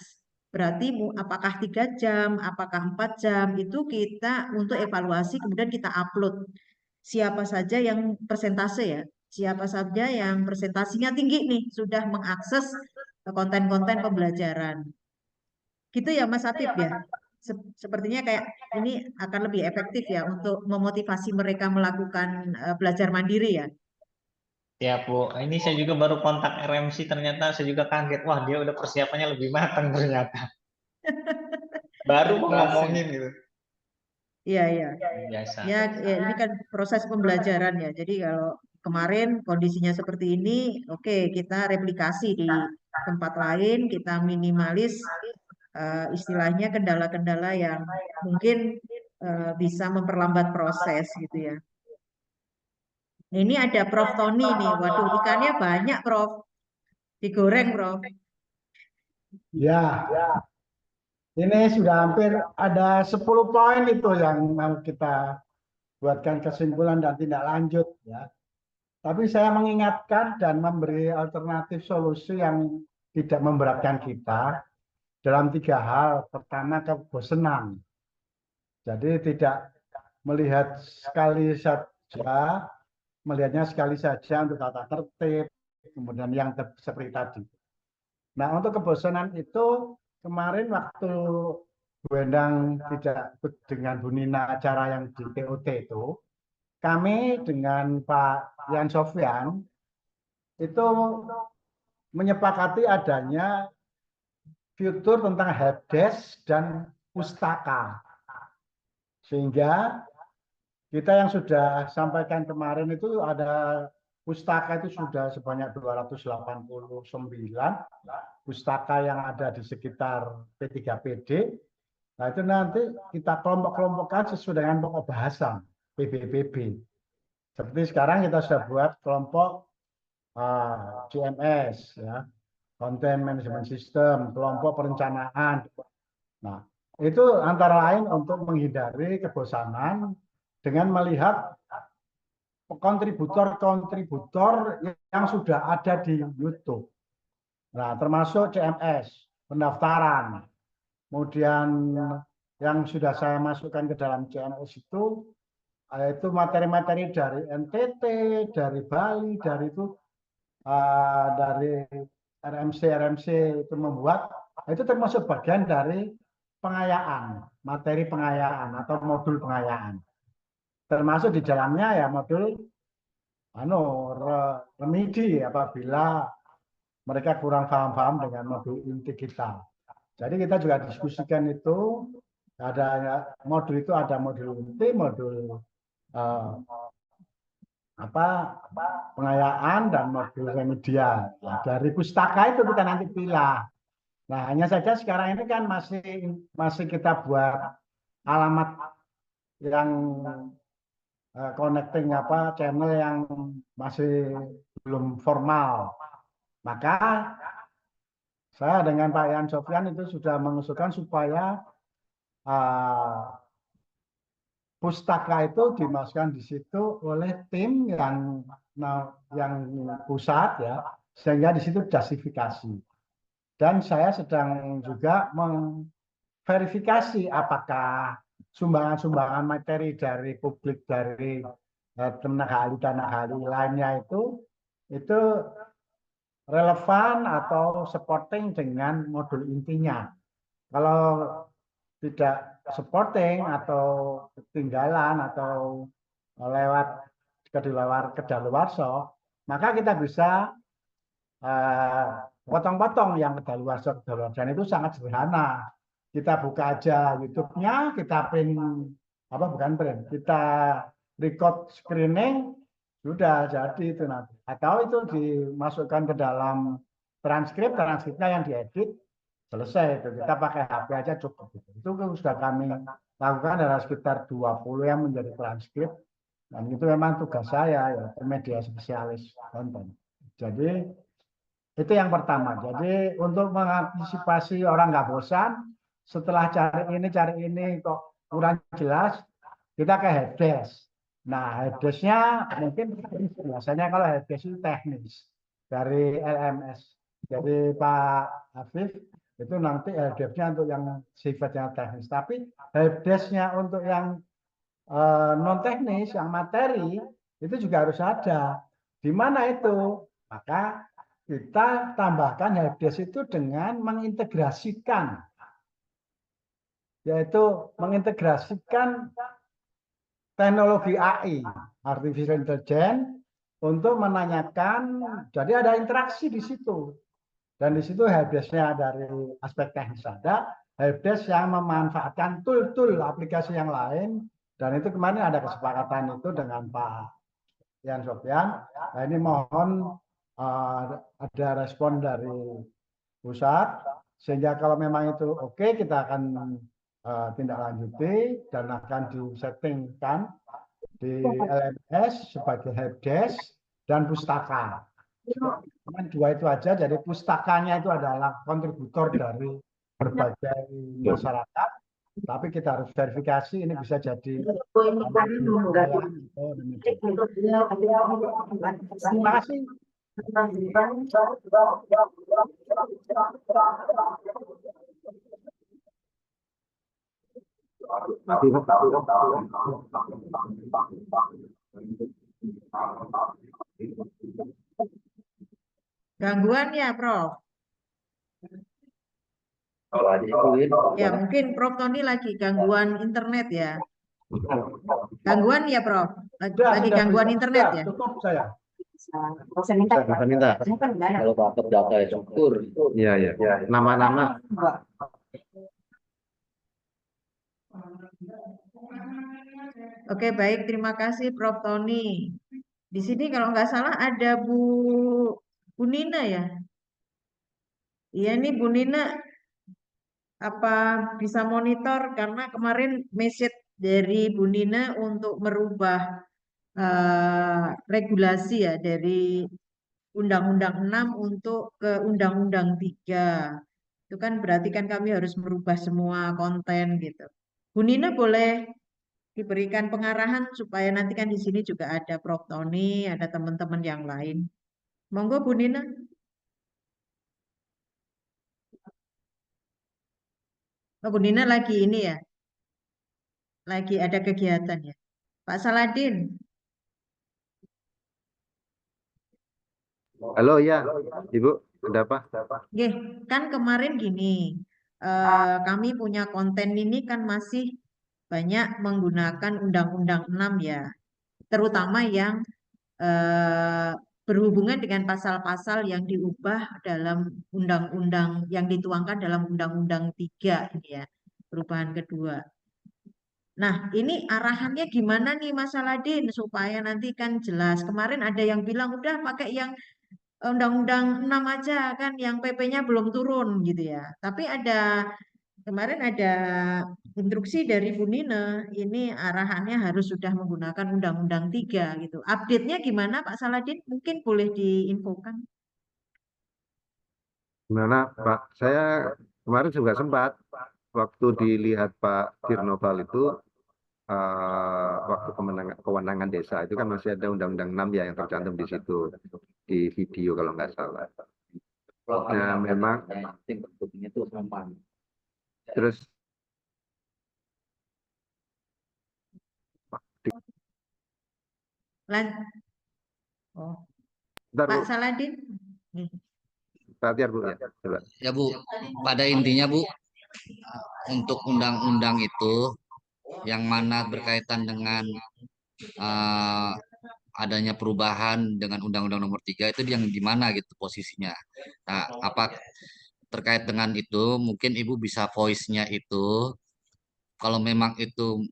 Berarti apakah 3 jam, apakah 4 jam, itu kita untuk evaluasi kemudian kita upload. Siapa saja yang persentase ya, siapa saja yang presentasinya tinggi nih, sudah mengakses konten-konten pembelajaran. Gitu ya Mas Apip ya. Sepertinya kayak ini akan lebih efektif ya untuk memotivasi mereka melakukan belajar mandiri ya. Ya Bu, ini saya juga baru kontak RMC, ternyata saya juga kaget. Wah, dia udah persiapannya lebih matang ternyata. Baru mau ngomongin gitu. Iya, iya. Biasa. Ya, ini kan proses pembelajaran ya. Jadi kalau kemarin kondisinya seperti ini, oke, kita replikasi di tempat lain, kita minimalis istilahnya kendala-kendala yang mungkin bisa memperlambat proses gitu ya. Ini ada Prof. Tony nih. Waduh, ikannya banyak, Prof. Digoreng, Prof. Ya, ini sudah hampir ada 10 poin itu yang mau kita buatkan kesimpulan dan tindak lanjut ya. Tapi saya mengingatkan dan memberi alternatif solusi yang tidak memberatkan kita dalam 3 hal. Pertama, kebosanan. Jadi tidak melihat sekali saja, melihatnya sekali saja untuk tata tertib, kemudian yang seperti tadi. Nah, untuk kebosanan itu kemarin waktu Bu Endang tidak dengan Bu Nina acara yang di TOT itu, kami dengan Pak Yan Sofyan itu menyepakati adanya fitur tentang helpdesk dan pustaka. Sehingga kita yang sudah sampaikan kemarin itu ada pustaka itu sudah sebanyak 289 pustaka yang ada di sekitar P3PD. Nah itu nanti kita kelompok-kelompokkan sesuai dengan pokok bahasa PBPB. Seperti sekarang kita sudah buat kelompok CMS, ya, Content Management System, kelompok perencanaan. Nah itu antara lain untuk menghindari kebosanan dengan melihat kontributor-kontributor yang sudah ada di YouTube. Nah, termasuk CMS, pendaftaran. Kemudian yang sudah saya masukkan ke dalam CMS itu, yaitu materi-materi dari NTT, dari Bali, dari RMC itu membuat, itu termasuk bagian dari pengayaan, materi pengayaan atau modul pengayaan. Termasuk di dalamnya ya modul remedi apabila mereka kurang paham dengan modul inti kita. Jadi kita juga diskusikan itu, ada modul itu ada modul inti, modul pengayaan dan modul remedial. Nah, dari pustaka itu kita nanti pilih. Nah, hanya saja sekarang ini kan masih kita buat alamat yang connecting channel yang masih belum formal. Maka saya dengan Pak Yan Sofyan itu sudah mengusulkan supaya pustaka itu dimasukkan di situ oleh tim yang pusat, ya, sehingga di situ justifikasi. Dan saya sedang juga memverifikasi apakah sumbangan-sumbangan materi dari publik, dari tenaga ahli lainnya itu relevan atau supporting dengan modul intinya. Kalau tidak supporting atau ketinggalan atau lewat kedaluarsa, maka kita bisa potong-potong yang kedaluarsa. Dan itu sangat sederhana. Kita buka aja YouTube-nya, kita kita record screening, sudah jadi itu nanti. Atau itu dimasukkan ke dalam transkripnya yang diedit, selesai itu. Kita pakai HP aja cukup. Itu sudah kami lakukan, ada sekitar 20 yang menjadi transkrip. Dan itu memang tugas saya, ya, media spesialis konten. Jadi itu yang pertama. Jadi untuk mengantisipasi orang nggak bosan, setelah cari ini kok kurang jelas, kita ke helpdesk. Nah, helpdesk-nya mungkin biasanya kalau helpdesk itu teknis dari LMS. Jadi Pak Afif itu nanti helpdesk-nya untuk yang sifatnya teknis. Tapi helpdesk-nya untuk yang non teknis, yang materi itu juga harus ada. Di mana itu? Maka kita tambahkan helpdesk itu dengan mengintegrasikan, yaitu mengintegrasikan teknologi AI, artificial intelligence, untuk menanyakan, jadi ada interaksi di situ. Dan di situ helpdesk-nya dari aspek teknis ada, helpdesk yang memanfaatkan tool-tool aplikasi yang lain, dan itu kemarin ada kesepakatan itu dengan Pak Yan Sofyan. Nah, ini mohon ada respon dari pusat, sehingga kalau memang itu oke, kita akan tindak lanjuti dan akan disettingkan di LMS sebagai helpdesk dan pustaka. Cuman dua itu aja, jadi pustakanya itu adalah kontributor dari berbagai masyarakat, tapi kita harus verifikasi ini bisa jadi. Terima kasih. Gangguan ya, Prof? Ya, mungkin Prof Tony lagi gangguan internet ya. Gangguan ya, Prof? Lagi gangguan internet ya? Cukup saya. Minta. Kalau dapat data ya, syukur. Iya, iya. Nama-nama. Oke, baik. Terima kasih Prof. Tony. Di sini kalau nggak salah ada Bu Nina ya. Iya nih Bu Nina, apa bisa monitor karena kemarin message dari Bu Nina untuk merubah regulasi ya dari Undang-Undang 6 untuk ke Undang-Undang 3. Itu kan berarti kan kami harus merubah semua konten gitu. Bu Nina boleh diberikan pengarahan supaya nanti kan di sini juga ada Prof. Tony, ada teman-teman yang lain. Monggo Bu Nina. Oh, Bu Nina lagi ini ya, lagi ada kegiatan ya. Pak Saladin, Halo ya, Ibu, ada apa? nggih, kan kemarin gini, kami punya konten ini kan masih banyak menggunakan Undang-Undang 6 ya, terutama yang eh, berhubungan dengan pasal-pasal yang diubah dalam undang-undang yang dituangkan dalam Undang-Undang 3 ini ya, perubahan kedua. Nah, ini arahannya gimana nih Mas Saladin supaya nanti kan jelas. Kemarin ada yang bilang udah pakai yang Undang-Undang 6 aja kan yang PP-nya belum turun gitu ya. Tapi kemarin ada instruksi dari Bu Nina, ini arahannya harus sudah menggunakan Undang-Undang 3 gitu. Update-nya gimana Pak Saladin? Mungkin boleh diinfokan. Gimana Pak? Saya kemarin juga sempat waktu dilihat Pak Dirnoval itu waktu kewenangan desa itu kan masih ada Undang-Undang 6 ya yang tercantum di situ di video kalau nggak salah. Nah memang terus Lan oh, bentar, Pak Bu. Saladin. Nih. Perhatian Bu ya. Coba. Ya Bu, pada intinya Bu, untuk undang-undang itu yang mana berkaitan dengan eh, adanya perubahan dengan Undang-Undang Nomor 3 itu yang gimana gitu posisinya. Nah, apa terkait dengan itu mungkin Ibu bisa voice-nya itu kalau memang itu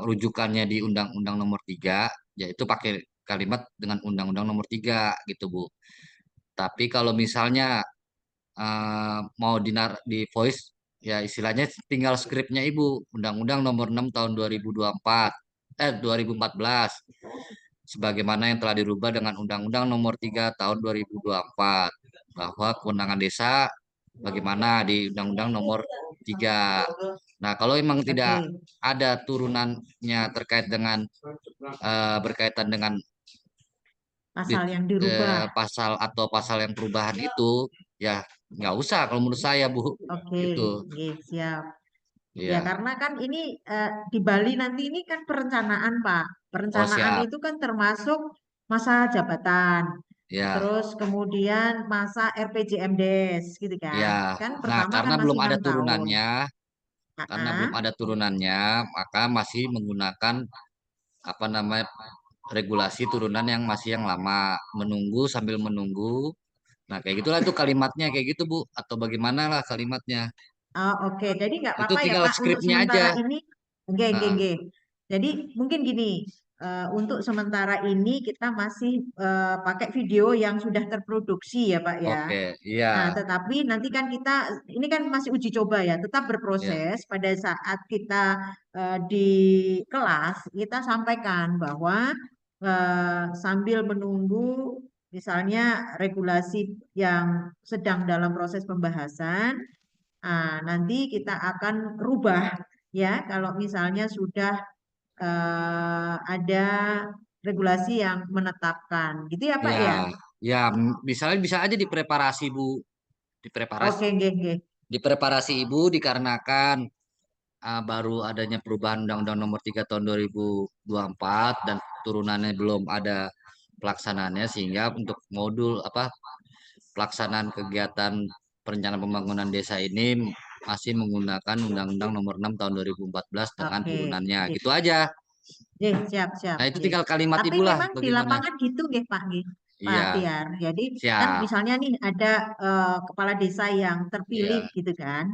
rujukannya di Undang-Undang Nomor 3, yaitu pakai kalimat dengan Undang-Undang Nomor 3 gitu Bu. Tapi kalau misalnya mau di voice ya istilahnya tinggal skripnya Ibu Undang-Undang Nomor 6 tahun 2014 sebagaimana yang telah dirubah dengan Undang-Undang Nomor 3 tahun 2024 bahwa kewenangan desa bagaimana di Undang-Undang Nomor 3. Nah, kalau memang tidak Oke. ada turunannya terkait dengan berkaitan dengan Pasal yang dirubah. pasal atau pasal yang perubahan itu ya nggak usah kalau menurut saya Bu Oke, itu oke, siap. Ya, ya. karena kan ini di Bali nanti ini kan perencanaan, Pak. Oh Perencanaan siap itu kan termasuk masa jabatan, ya terus kemudian masa RPJMDes, gitu ya. kan. Kan Nah, pertama karena kan masih belum ada 6 tahun. turunannya Ah, maka masih menggunakan apa namanya regulasi turunan yang masih yang lama menunggu sambil menunggu. Nah, kayak gitulah itu kalimatnya kayak gitu Bu atau bagaimana lah kalimatnya. oh, oke, jadi nggak Itu apa-apa ya tinggal Pak untuk skripnya aja. sementara ini. Oke, oke, Heeh. oke. Jadi mungkin gini, untuk sementara ini kita masih pakai video yang sudah terproduksi ya Pak ya. Oke, iya, Nah, tetapi nanti kan ini kan masih uji coba ya, tetap iya, berproses. Pada saat kita di kelas, kita sampaikan bahwa sambil menunggu misalnya regulasi yang sedang dalam proses pembahasan, nanti kita akan rubah ya, kalau misalnya sudah ada regulasi yang menetapkan, gitu ya Pak iya, ya? ya, misalnya bisa aja dipreparasi Bu, dipreparasi, Oke, nggih, nggih. dipreparasi Ibu dikarenakan baru adanya perubahan Undang-Undang Nomor 3 tahun 2024 dan turunannya belum ada pelaksanaannya sehingga untuk modul apa pelaksanaan kegiatan perencanaan pembangunan desa ini masih menggunakan Undang-Undang Nomor 6 tahun 2014 dengan Oke, turunannya. nggih. Gitu aja. Nggih, siap, siap, Nah, itu nggih. tinggal kalimat Tapi Ibu lah memang di bagaimana. lapangan gitu nggih, Pak, nggih. Pak Iya, Tiar. Jadi kan siap. misalnya nih ada kepala desa yang terpilih Iya, gitu kan.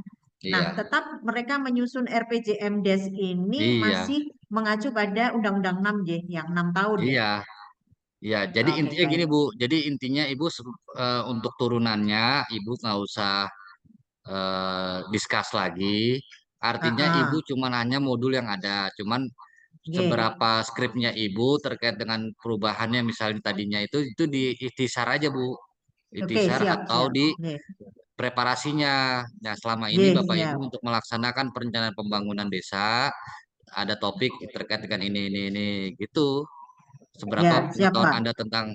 Nah, iya, tetap mereka menyusun RPJMDes ini iya, masih mengacu pada Undang-Undang 6 J, yang 6 tahun ya. Iya, iya. Jadi Oke, intinya gini baik. Bu. Jadi intinya Ibu untuk turunannya Ibu nggak usah discuss lagi. Artinya Ibu Ah, cuman hanya modul yang ada. Cuman J. seberapa skripnya Ibu terkait dengan perubahannya misalnya tadinya itu di ikhtisar aja Bu. Oke, Ikhtisar siap, atau siap. di J. preparasinya. Nah, selama J, ini Bapak Ibu siap. untuk melaksanakan perencanaan pembangunan desa ada topik terkait dengan ini gitu. Seberapa Ya, siap, pengetahuan Pak. Anda tentang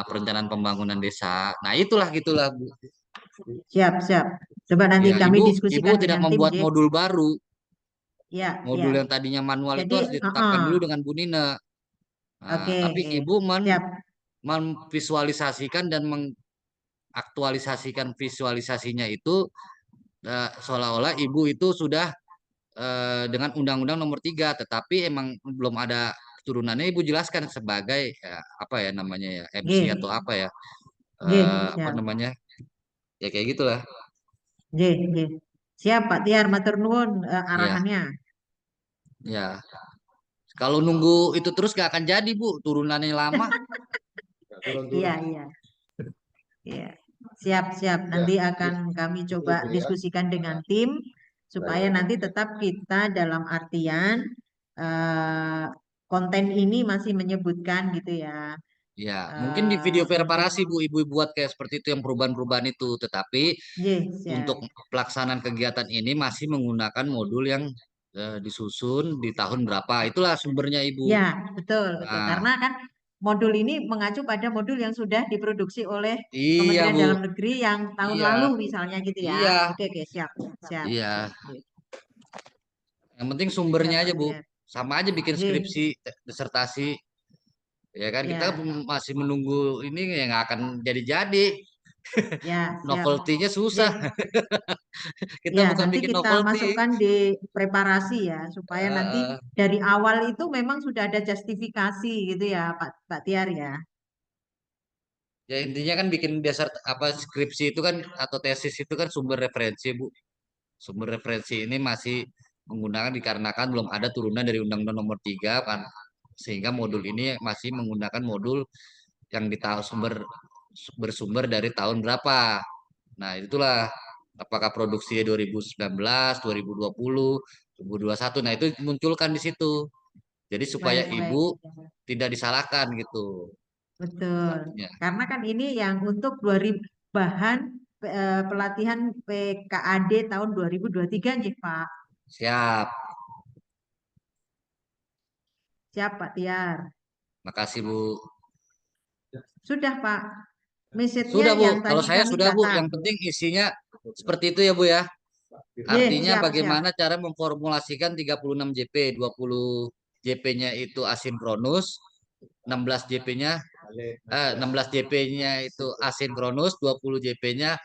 perencanaan pembangunan desa. Nah, gitulah Bu. Siap, siap. Coba nanti Ya, kami Ibu diskusikan tidak dengan tim membuat J. modul baru. Ya, Modul ya. yang tadinya manual itu Jadi, harus ditetapkan dulu dengan Bu Nina. Nah, oke, tapi Ibu siap. memvisualisasikan dan mengaktualisasikan visualisasinya itu seolah-olah Ibu itu sudah dengan Undang-Undang Nomor 3, tetapi emang belum ada turunannya. Ibu jelaskan sebagai apa ya namanya ya MC J, atau apa ya J, apa siap. namanya ya kayak gitulah. J, J. Siap, Pak Tiar, matur nuwun Ya, arahannya. ya. Kalau nunggu itu terus gak akan jadi Bu, turunannya lama. Iya, iya. Iya. Siap, siap. Nanti akan kami coba diskusikan dengan tim supaya nanti tetap kita dalam artian eh, konten ini masih menyebutkan gitu ya. Ya, mungkin di video Untuk preparasi Bu, Ibu buat kayak seperti itu yang perubahan-perubahan itu. Tetapi J, siap. untuk pelaksanaan kegiatan ini masih menggunakan modul yang disusun di tahun berapa. Itulah sumbernya Ibu. Ya, betul, betul. Nah, Karena kan modul ini mengacu pada modul yang sudah diproduksi oleh iya Kementerian Bu, Dalam Negeri yang tahun iya, lalu misalnya gitu ya. iya, Oke, siap, siap, iya. siap. J. Yang penting Siap, sumbernya Pak aja Bu. Tiar. Sama aja bikin J, skripsi, disertasi. Ya kan kita ya, masih menunggu ini ya nggak akan jadi-jadi. ya, siap. Novelty-nya J, susah. Kita ya, bukan nanti bikin kita novelty. masukkan di preparasi ya, supaya nanti Eh, dari awal itu memang sudah ada justifikasi gitu ya, Pak Tiar ya. Ya intinya kan bikin dasar apa skripsi itu kan atau tesis itu kan sumber referensi Bu. Sumber referensi ini masih menggunakan dikarenakan belum ada turunan dari Undang-Undang Nomor 3 kan, sehingga modul ini masih menggunakan modul yang di tahun bersumber dari tahun berapa. Nah, itulah apakah produksi 2019, 2020, 2021. Nah, itu munculkan di situ. Jadi supaya Baik, baik. Ibu tidak disalahkan gitu. Betul. Ya, Karena kan ini yang untuk 2000 bahan pelatihan PKAD tahun 2023 nih, Pak. siap. Siap, Pak Tiar. Makasih Bu. Sudah, Pak. Message-nya Sudah Bu, yang kalau tadi saya kami sudah Bu, catat. yang penting isinya seperti itu ya Bu ya. Ye, Artinya siap, siap. bagaimana cara memformulasikan 36 JP, 20 JP-nya itu asinkronus, 16 JP-nya 16 JP-nya itu asinkronus, 20 JP-nya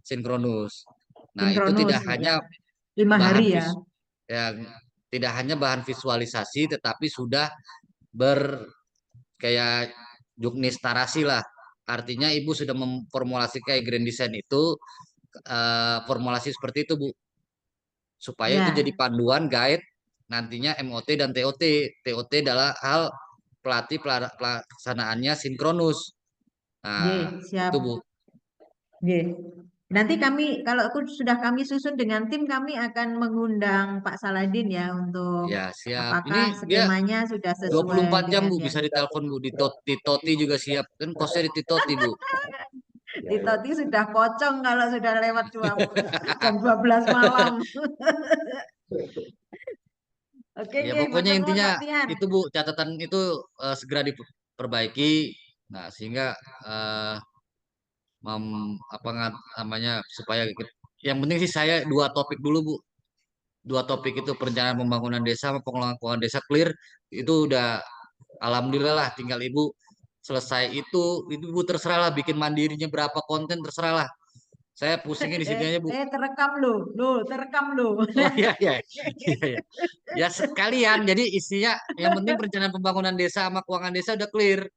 sinkronus. Nah, itu Sinkronus tidak hanya ya. 5 hari bahan ya. yang tidak hanya bahan visualisasi tetapi sudah ber kayak juknis narasi lah. Artinya Ibu sudah memformulasi kayak grand design itu formulasi seperti itu Bu, supaya itu jadi Ya. panduan guide nantinya MOT dan TOT. TOT adalah hal pelatih pelaksanaannya sinkronus. Nah, Ye, itu siap. Bu. Ye. Nanti kami, kalau sudah kami susun dengan tim, kami akan mengundang Pak Saladin ya untuk Ya, siap. Ini apakah dia skemanya sudah sesuai 24 jam dengan Bu yang bisa ditelepon Bu. Di Toti juga siap. Kan kosnya di Toti Bu. di Toti sudah pocong kalau sudah lewat jam 12 malam. Oke, Ya oke, pokoknya matur nuwun intinya Pak Tiar. itu Bu, catatan itu segera diperbaiki. Nah, sehingga eh, apa namanya supaya yang penting sih saya dua topik dulu Bu. Dua topik itu perencanaan pembangunan desa sama pengelolaan keuangan desa clear itu udah alhamdulillah lah, tinggal Ibu selesai itu Ibu terserah lah bikin mandirinya berapa konten terserah lah. Saya pusingin di sini aja Bu. Terekam loh, terekam loh. Oh iya iya iya iya. Ya sekalian jadi isinya yang penting perencanaan pembangunan desa sama keuangan desa udah clear.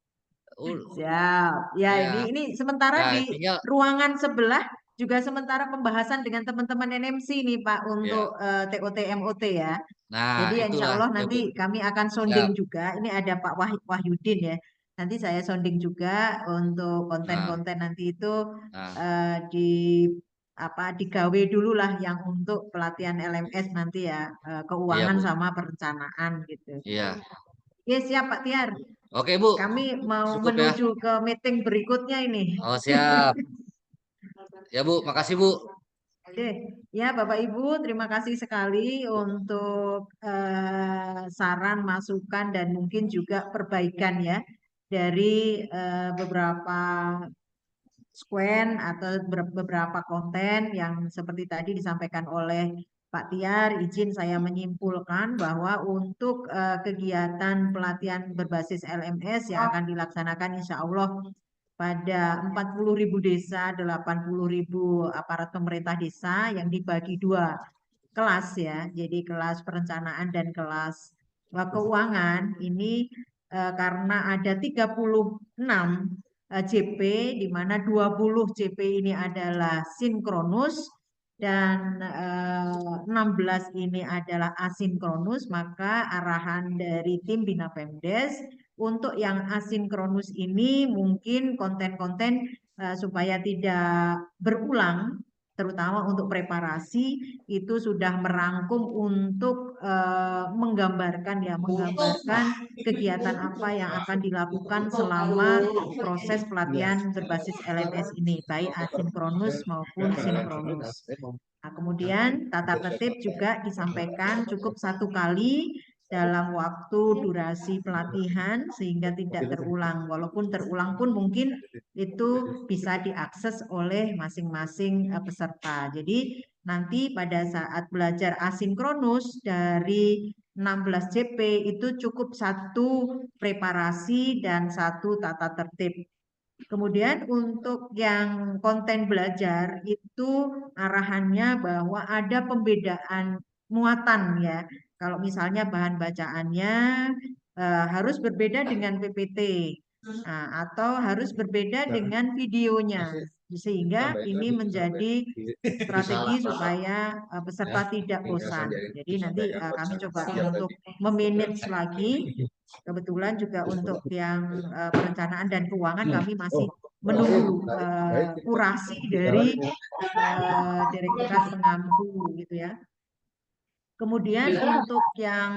Siap. Ya, Ya, ini sementara ya di tinggal ruangan sebelah juga sementara pembahasan dengan teman-teman NMC nih Pak untuk TOT MOT ya. Nah, Jadi insya itulah Allah ya Bu. nanti kami akan Siap. sounding juga. Ini ada Pak Wahyudin ya. Nanti saya sounding juga untuk Nah, konten-konten nanti itu nah, digawe dulu lah yang untuk pelatihan LMS nanti ya, iya keuangan Bu. sama perencanaan gitu. Iya. Oke, siap Pak Tiar. Oke Bu, Kami mau cukup ya. menuju ke meeting berikutnya ini. Oh siap. Ya Bu, makasih Bu. Oke, ya Bapak Ibu, terima kasih sekali untuk saran, masukan, dan mungkin juga perbaikan ya dari beberapa squen atau beberapa konten yang seperti tadi disampaikan oleh Pak Tiar. Izin saya menyimpulkan bahwa untuk kegiatan pelatihan berbasis LMS yang akan dilaksanakan insya Allah pada 40.000 desa, 80.000 aparat pemerintah desa yang dibagi 2 kelas ya. Jadi kelas perencanaan dan kelas keuangan ini karena ada 36 JP di mana 20 JP ini adalah sinkronus dan 16 ini adalah asinkronus, maka arahan dari tim Bina Pemdes untuk yang asinkronus ini mungkin konten-konten supaya tidak berulang, terutama untuk preparasi itu sudah merangkum untuk menggambarkan kegiatan apa yang akan dilakukan selama proses pelatihan berbasis LMS ini, baik asinkronus maupun sinkronus. Nah, kemudian tata tertib juga disampaikan cukup 1 kali dalam waktu durasi pelatihan sehingga tidak terulang. Walaupun terulang pun mungkin itu bisa diakses oleh masing-masing peserta. Jadi nanti pada saat belajar asinkronus dari 16 JP itu cukup 1 preparasi dan 1 tata tertib. Kemudian untuk yang konten belajar itu arahannya bahwa ada pembedaan muatan ya. Kalau misalnya bahan bacaannya harus berbeda dengan PPT atau harus berbeda dengan videonya, sehingga ini menjadi strategi supaya peserta tidak bosan. Jadi nanti kami coba untuk memanage lagi. Kebetulan juga untuk yang perencanaan dan keuangan kami masih menunggu kurasi dari Direktorat Pengampu gitu ya. Kemudian untuk yang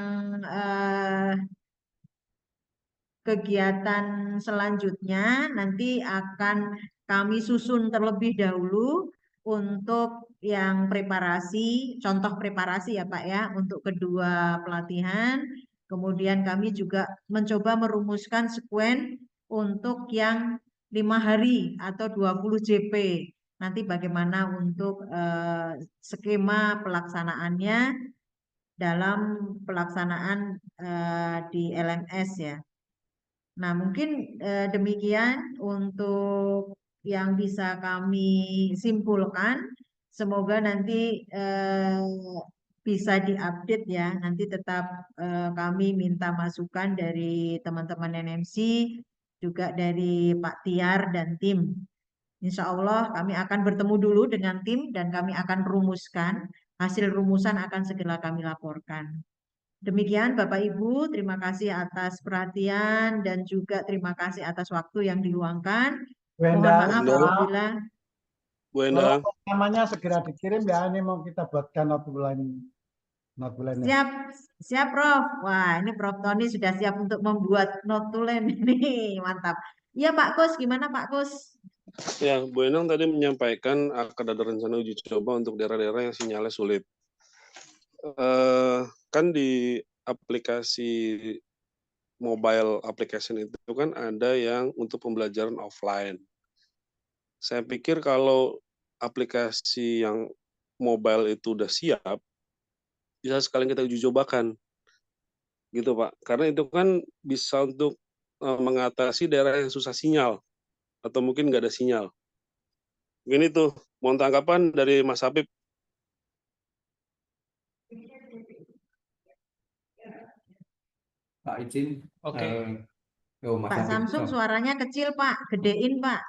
kegiatan selanjutnya nanti akan kami susun terlebih dahulu untuk yang preparasi, contoh preparasi ya Pak ya, untuk kedua pelatihan. Kemudian kami juga mencoba merumuskan squen untuk yang 5 hari atau 20 JP. Nanti bagaimana untuk skema pelaksanaannya dalam pelaksanaan di LMS ya. Nah, mungkin demikian untuk yang bisa kami simpulkan. Semoga nanti bisa diupdate ya. Nanti tetap kami minta masukan dari teman-teman NMC, juga dari Pak Tiar dan tim. Insya Allah kami akan bertemu dulu dengan tim dan kami akan rumuskan. Hasil rumusan akan segera kami laporkan. Demikian Bapak Ibu, terima kasih atas perhatian dan juga terima kasih atas waktu yang diluangkan. Mohon maaf apabila Kalau namanya segera dikirim ya, ini mau kita buatkan notulennya. Siap Prof. Wah, ini Prof Tony sudah siap untuk membuat notulen ini, mantap. Iya Pak Kus, gimana Pak Kus? Ya, Bu Enang tadi menyampaikan akan ada rencana uji coba untuk daerah-daerah yang sinyalnya sulit. Kan di aplikasi mobile application itu kan ada yang untuk pembelajaran offline. Saya pikir kalau aplikasi yang mobile itu udah siap, bisa sekali kita uji cobakan, gitu Pak. Karena itu kan bisa untuk mengatasi daerah yang susah sinyal atau mungkin nggak ada sinyal. Mungkin itu. Mohon tanggapan dari Mas Habib. Pak izin. Oke. Mas Pak Habib. Samsung suaranya kecil Pak, gedein Pak.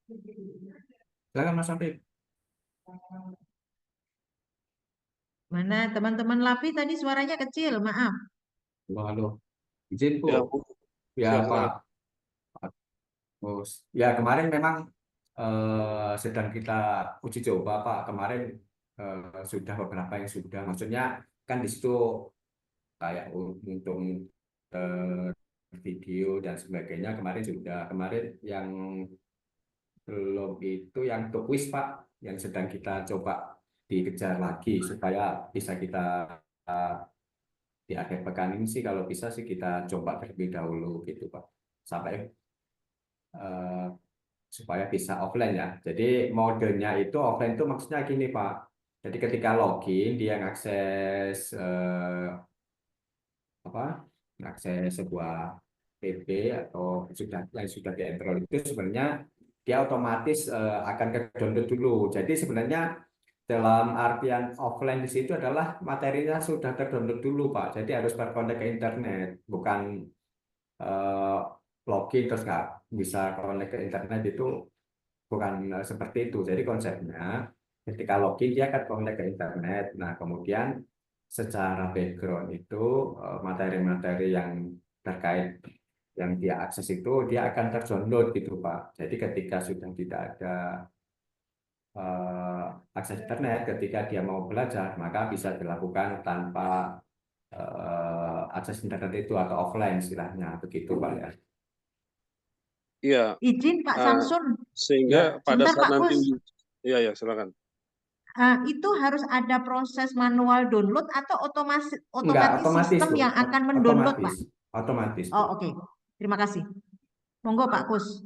Silakan Mas Afif. Mana teman-teman LAPI tadi suaranya kecil, maaf. Halo, izin Bu. Ya, Bu. Ya Silakan. Pak. Ya kemarin memang sedang kita uji coba Pak. Kemarin sudah beberapa yang sudah. Maksudnya kan di situ kayak untuk video dan sebagainya kemarin sudah. Kemarin yang belum itu yang untuk quiz Pak, yang sedang kita coba dikejar lagi supaya bisa kita di akhir pekan ini sih kalau bisa sih kita coba terlebih dahulu gitu Pak. Sampai eh, supaya bisa offline ya. Jadi modenya itu offline itu maksudnya gini Pak. Jadi ketika login dia ngakses apa? Ngakses sebuah PP atau sudah yang sudah di-enroll itu sebenarnya dia otomatis akan ke download dulu. Jadi sebenarnya dalam artian offline di situ adalah materinya sudah terdownload dulu Pak. Jadi harus berkontak ke internet, bukan eh, login terus nggak bisa connect ke internet itu bukan seperti itu. Jadi konsepnya ketika login dia akan connect ke internet. Nah, kemudian secara background itu materi-materi yang terkait yang dia akses itu dia akan terdownload gitu Pak. Jadi ketika sudah tidak ada akses internet, ketika dia mau belajar maka bisa dilakukan tanpa akses internet itu atau offline istilahnya begitu Pak ya. Iya, Izin Pak Samsun, sehingga Ya, pada sebentar saat Pak nanti Kus. iya ya silakan. Itu harus ada proses manual download atau enggak otomatis otomatis sistem Bu, yang akan mendownload, otomatis, Pak? otomatis Bu. Oh, oke. Terima kasih. Monggo Pak Kus.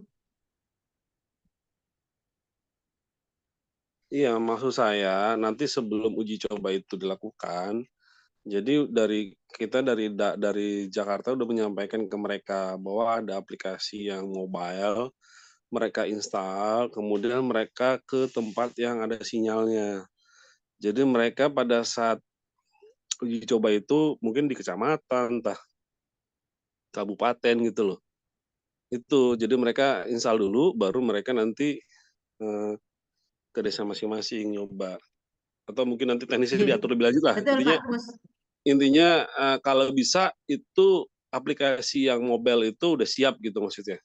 Iya, maksud saya nanti sebelum uji coba itu dilakukan, jadi dari Jakarta udah menyampaikan ke mereka bahwa ada aplikasi yang mobile, mereka install, kemudian mereka ke tempat yang ada sinyalnya. Jadi mereka pada saat uji coba itu mungkin di kecamatan, entah kabupaten gitu loh. Itu, jadi mereka install dulu, baru mereka nanti ke desa masing-masing nyoba. Atau mungkin nanti teknisnya Iya, diatur lebih lanjut lah. betul Pak Kus. Intinya kalau bisa itu aplikasi yang mobile itu udah siap gitu maksudnya.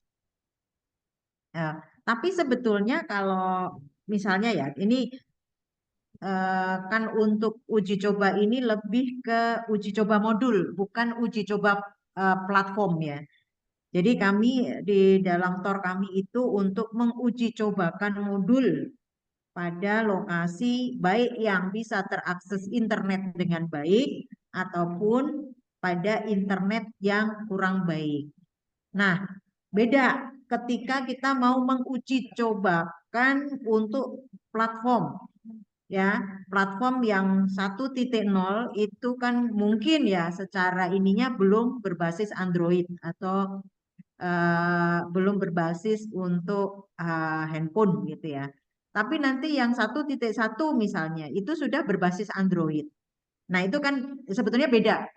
Ya, tapi sebetulnya kalau misalnya ya, ini kan untuk uji coba ini lebih ke uji coba modul, bukan uji coba platform ya. Jadi kami di dalam TOR kami itu untuk menguji cobakan modul pada lokasi baik yang bisa terakses internet dengan baik ataupun pada internet yang kurang baik. Nah, beda ketika kita mau menguji cobakan untuk platform ya, platform yang 1.0 itu kan mungkin ya secara ininya belum berbasis Android atau belum berbasis untuk handphone gitu ya. Tapi nanti yang 1.1 misalnya itu sudah berbasis Android. Nah, itu kan sebetulnya beda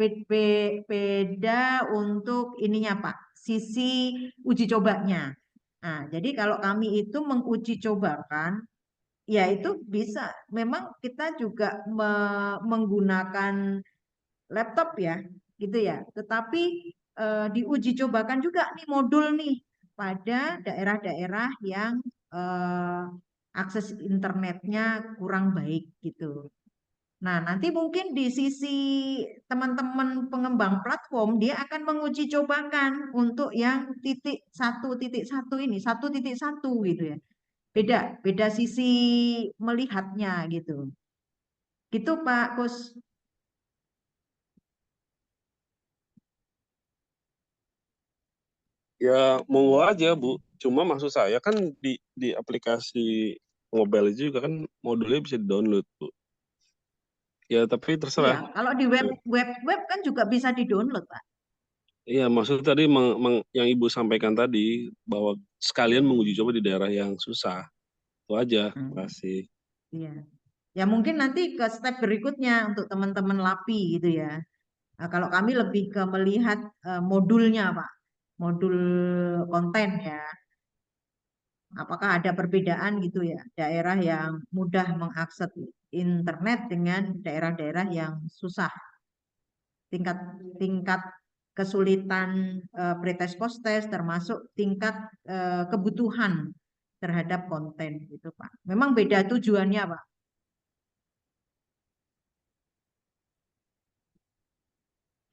untuk ininya Pak, sisi uji cobanya. Nah, jadi kalau kami itu menguji cobakan, ya itu bisa. Memang kita juga menggunakan laptop ya, gitu ya. Tetapi diuji cobakan juga nih modul nih pada daerah-daerah yang eh, akses internetnya kurang baik gitu. Nah, nanti mungkin di sisi teman-teman pengembang platform dia akan menguji cobakan untuk yang titik satu ini, 1.1 gitu ya. Beda sisi melihatnya gitu. Gitu Pak Kus. Ya monggo aja Bu. Cuma maksud saya kan di aplikasi mobile itu juga kan modulnya bisa di-download Bu. Ya tapi Iya, terserah. kalau di web kan juga bisa di-download, Pak. Iya maksud tadi yang Ibu sampaikan tadi bahwa sekalian menguji coba di daerah yang susah. Itu aja. Terima kasih. Iya. Ya mungkin nanti ke step berikutnya untuk teman-teman LAPI gitu ya. Nah, kalau kami lebih ke melihat modulnya, Pak. Modul konten ya. apakah ada perbedaan gitu ya, daerah yang mudah mengakses internet dengan daerah-daerah yang susah, tingkat tingkat kesulitan pretest posttest termasuk tingkat kebutuhan terhadap konten gitu Pak. Memang beda tujuannya Pak.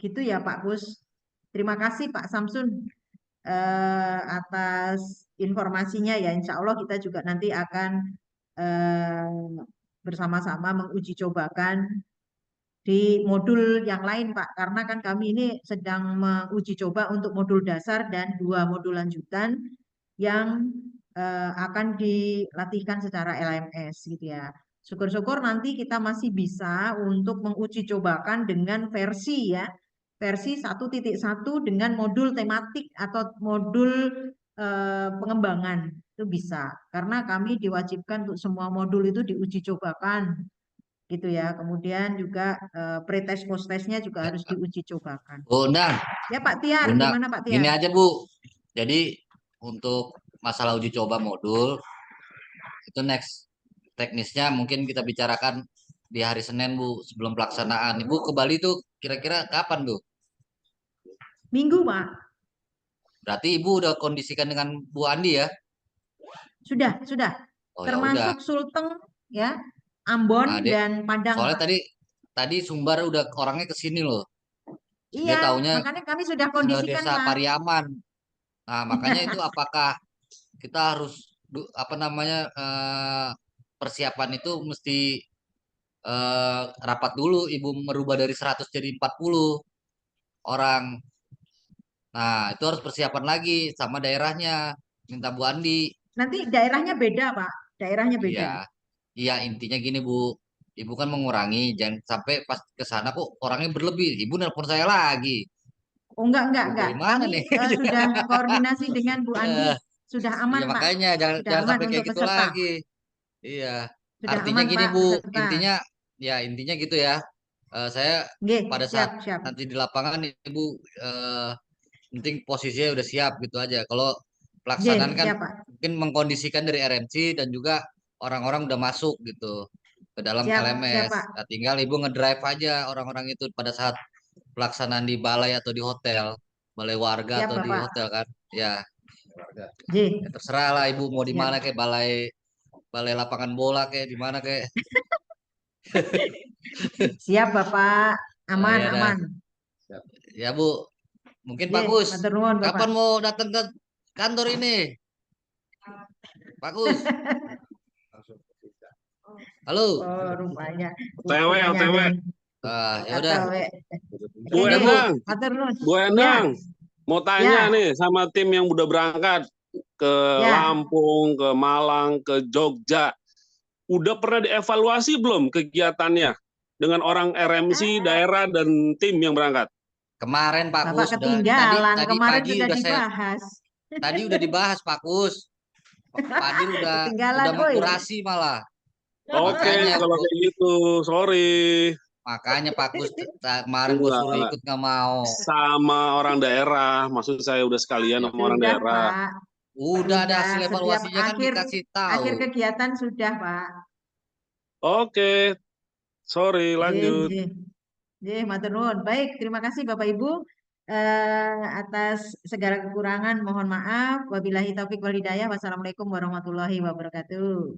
Gitu ya Pak Kus. Terima kasih Pak Samsun atas informasinya ya. Insya Allah kita juga nanti akan bersama-sama menguji cobakan di modul yang lain Pak. Karena kan kami ini sedang menguji coba untuk modul dasar dan 2 modul lanjutan yang akan dilatihkan secara LMS gitu ya. Syukur-syukur nanti kita masih bisa untuk menguji cobakan dengan versi ya. Versi 1.1 dengan modul tematik atau modul pengembangan itu bisa. Karena kami diwajibkan untuk semua modul itu diuji cobakan gitu ya. Kemudian juga pretest posttestnya juga harus diuji cobakan. Bu Undang, Ya Pak Tiar, Undang, gimana Pak gini Tiar? aja Bu. Jadi untuk masalah uji coba modul itu next teknisnya mungkin kita bicarakan di hari Senin Bu sebelum pelaksanaan. Ibu ke Bali tuh kira-kira kapan Bu? Minggu Pak. Berarti Ibu udah kondisikan dengan Bu Andi ya? Sudah. Oh ya udah. Termasuk Sulteng ya, Ambon Nah, dan Padang soalnya Pak. tadi Sumbar udah orangnya ke sini loh. Dia Iya, taunya makanya kami sudah ke kondisikan Desa Pak. Pariaman. Nah, makanya itu apakah kita harus apa namanya persiapan itu mesti rapat dulu Ibu merubah dari 100 jadi 40 orang. Nah, itu harus persiapan lagi sama daerahnya. Minta Bu Andi. Nanti daerahnya beda Pak, daerahnya Iya. beda. Iya, intinya gini Bu. Ibu kan mengurangi, jangan sampai pas ke sana kok orangnya berlebih. Ibu nelpon saya lagi. Oh enggak. Dari mana Kami nih? sudah koordinasi dengan Bu Andi, Eh, sudah Iya aman Pak, makanya jangan sudah jangan aman sampai kayak untuk gitu peserta. lagi. Iya. Sudah Artinya aman gini Pak Bu, peserta. intinya gitu ya. Saya Nggih, pada saat siap. nanti di lapangan Ibu penting posisinya udah siap gitu aja. Kalau Nggih, pelaksanaan kan siap Pak. mungkin mengkondisikan dari RMC dan juga orang-orang udah masuk gitu ke dalam Siap LMS. Pak. Nah, tinggal Ibu ngedrive aja orang-orang itu pada saat pelaksanaan di balai atau di hotel, balai warga Siap atau di Bapak. hotel kan. Ya, Nggih, ya terserah lah Ibu mau di siap. mana kayak balai balai lapangan bola kayak di mana kayak. Siap Bapak. Aman. Ya dah. Ya Bu, mungkin Pak Nggih, Gus, matur nuwun Bapak. kapan mau datang ke kantor ini? Pak Gus. Halo. Oh, rupanya OTW. ada yang Ya udah. OTW. Bu Oke, Endang, matur nuwun. Bu Endang, mau tanya Ya. nih sama tim yang udah berangkat ke Ya. Lampung, ke Malang, ke Jogja. Udah pernah dievaluasi belum kegiatannya dengan orang RMC daerah dan tim yang berangkat? Kemarin Pak Bapak Kus ketinggalan. tadi Kemarin pagi sudah udah dibahas. tadi udah dibahas Pak Kus. Pak Adil udah Ketinggalan, oi. mengkurasi malah. Oke, Makanya kalau kayak gitu, sorry. makanya Pak Kus kemarin gue suruh ikut nggak mau. Sama orang daerah, maksud saya udah sekalian sama orang Sudah, daerah. Pak. Udah ada hasil Setiap evaluasinya kan dikasih tahu. akhir kegiatan sudah, Pak. Oke, sorry, lanjut. Matur nuwun. Baik, terima kasih Bapak Ibu atas segala kekurangan. Mohon maaf. Wabillahi taufik wal hidayah. Wassalamualaikum warahmatullahi wabarakatuh.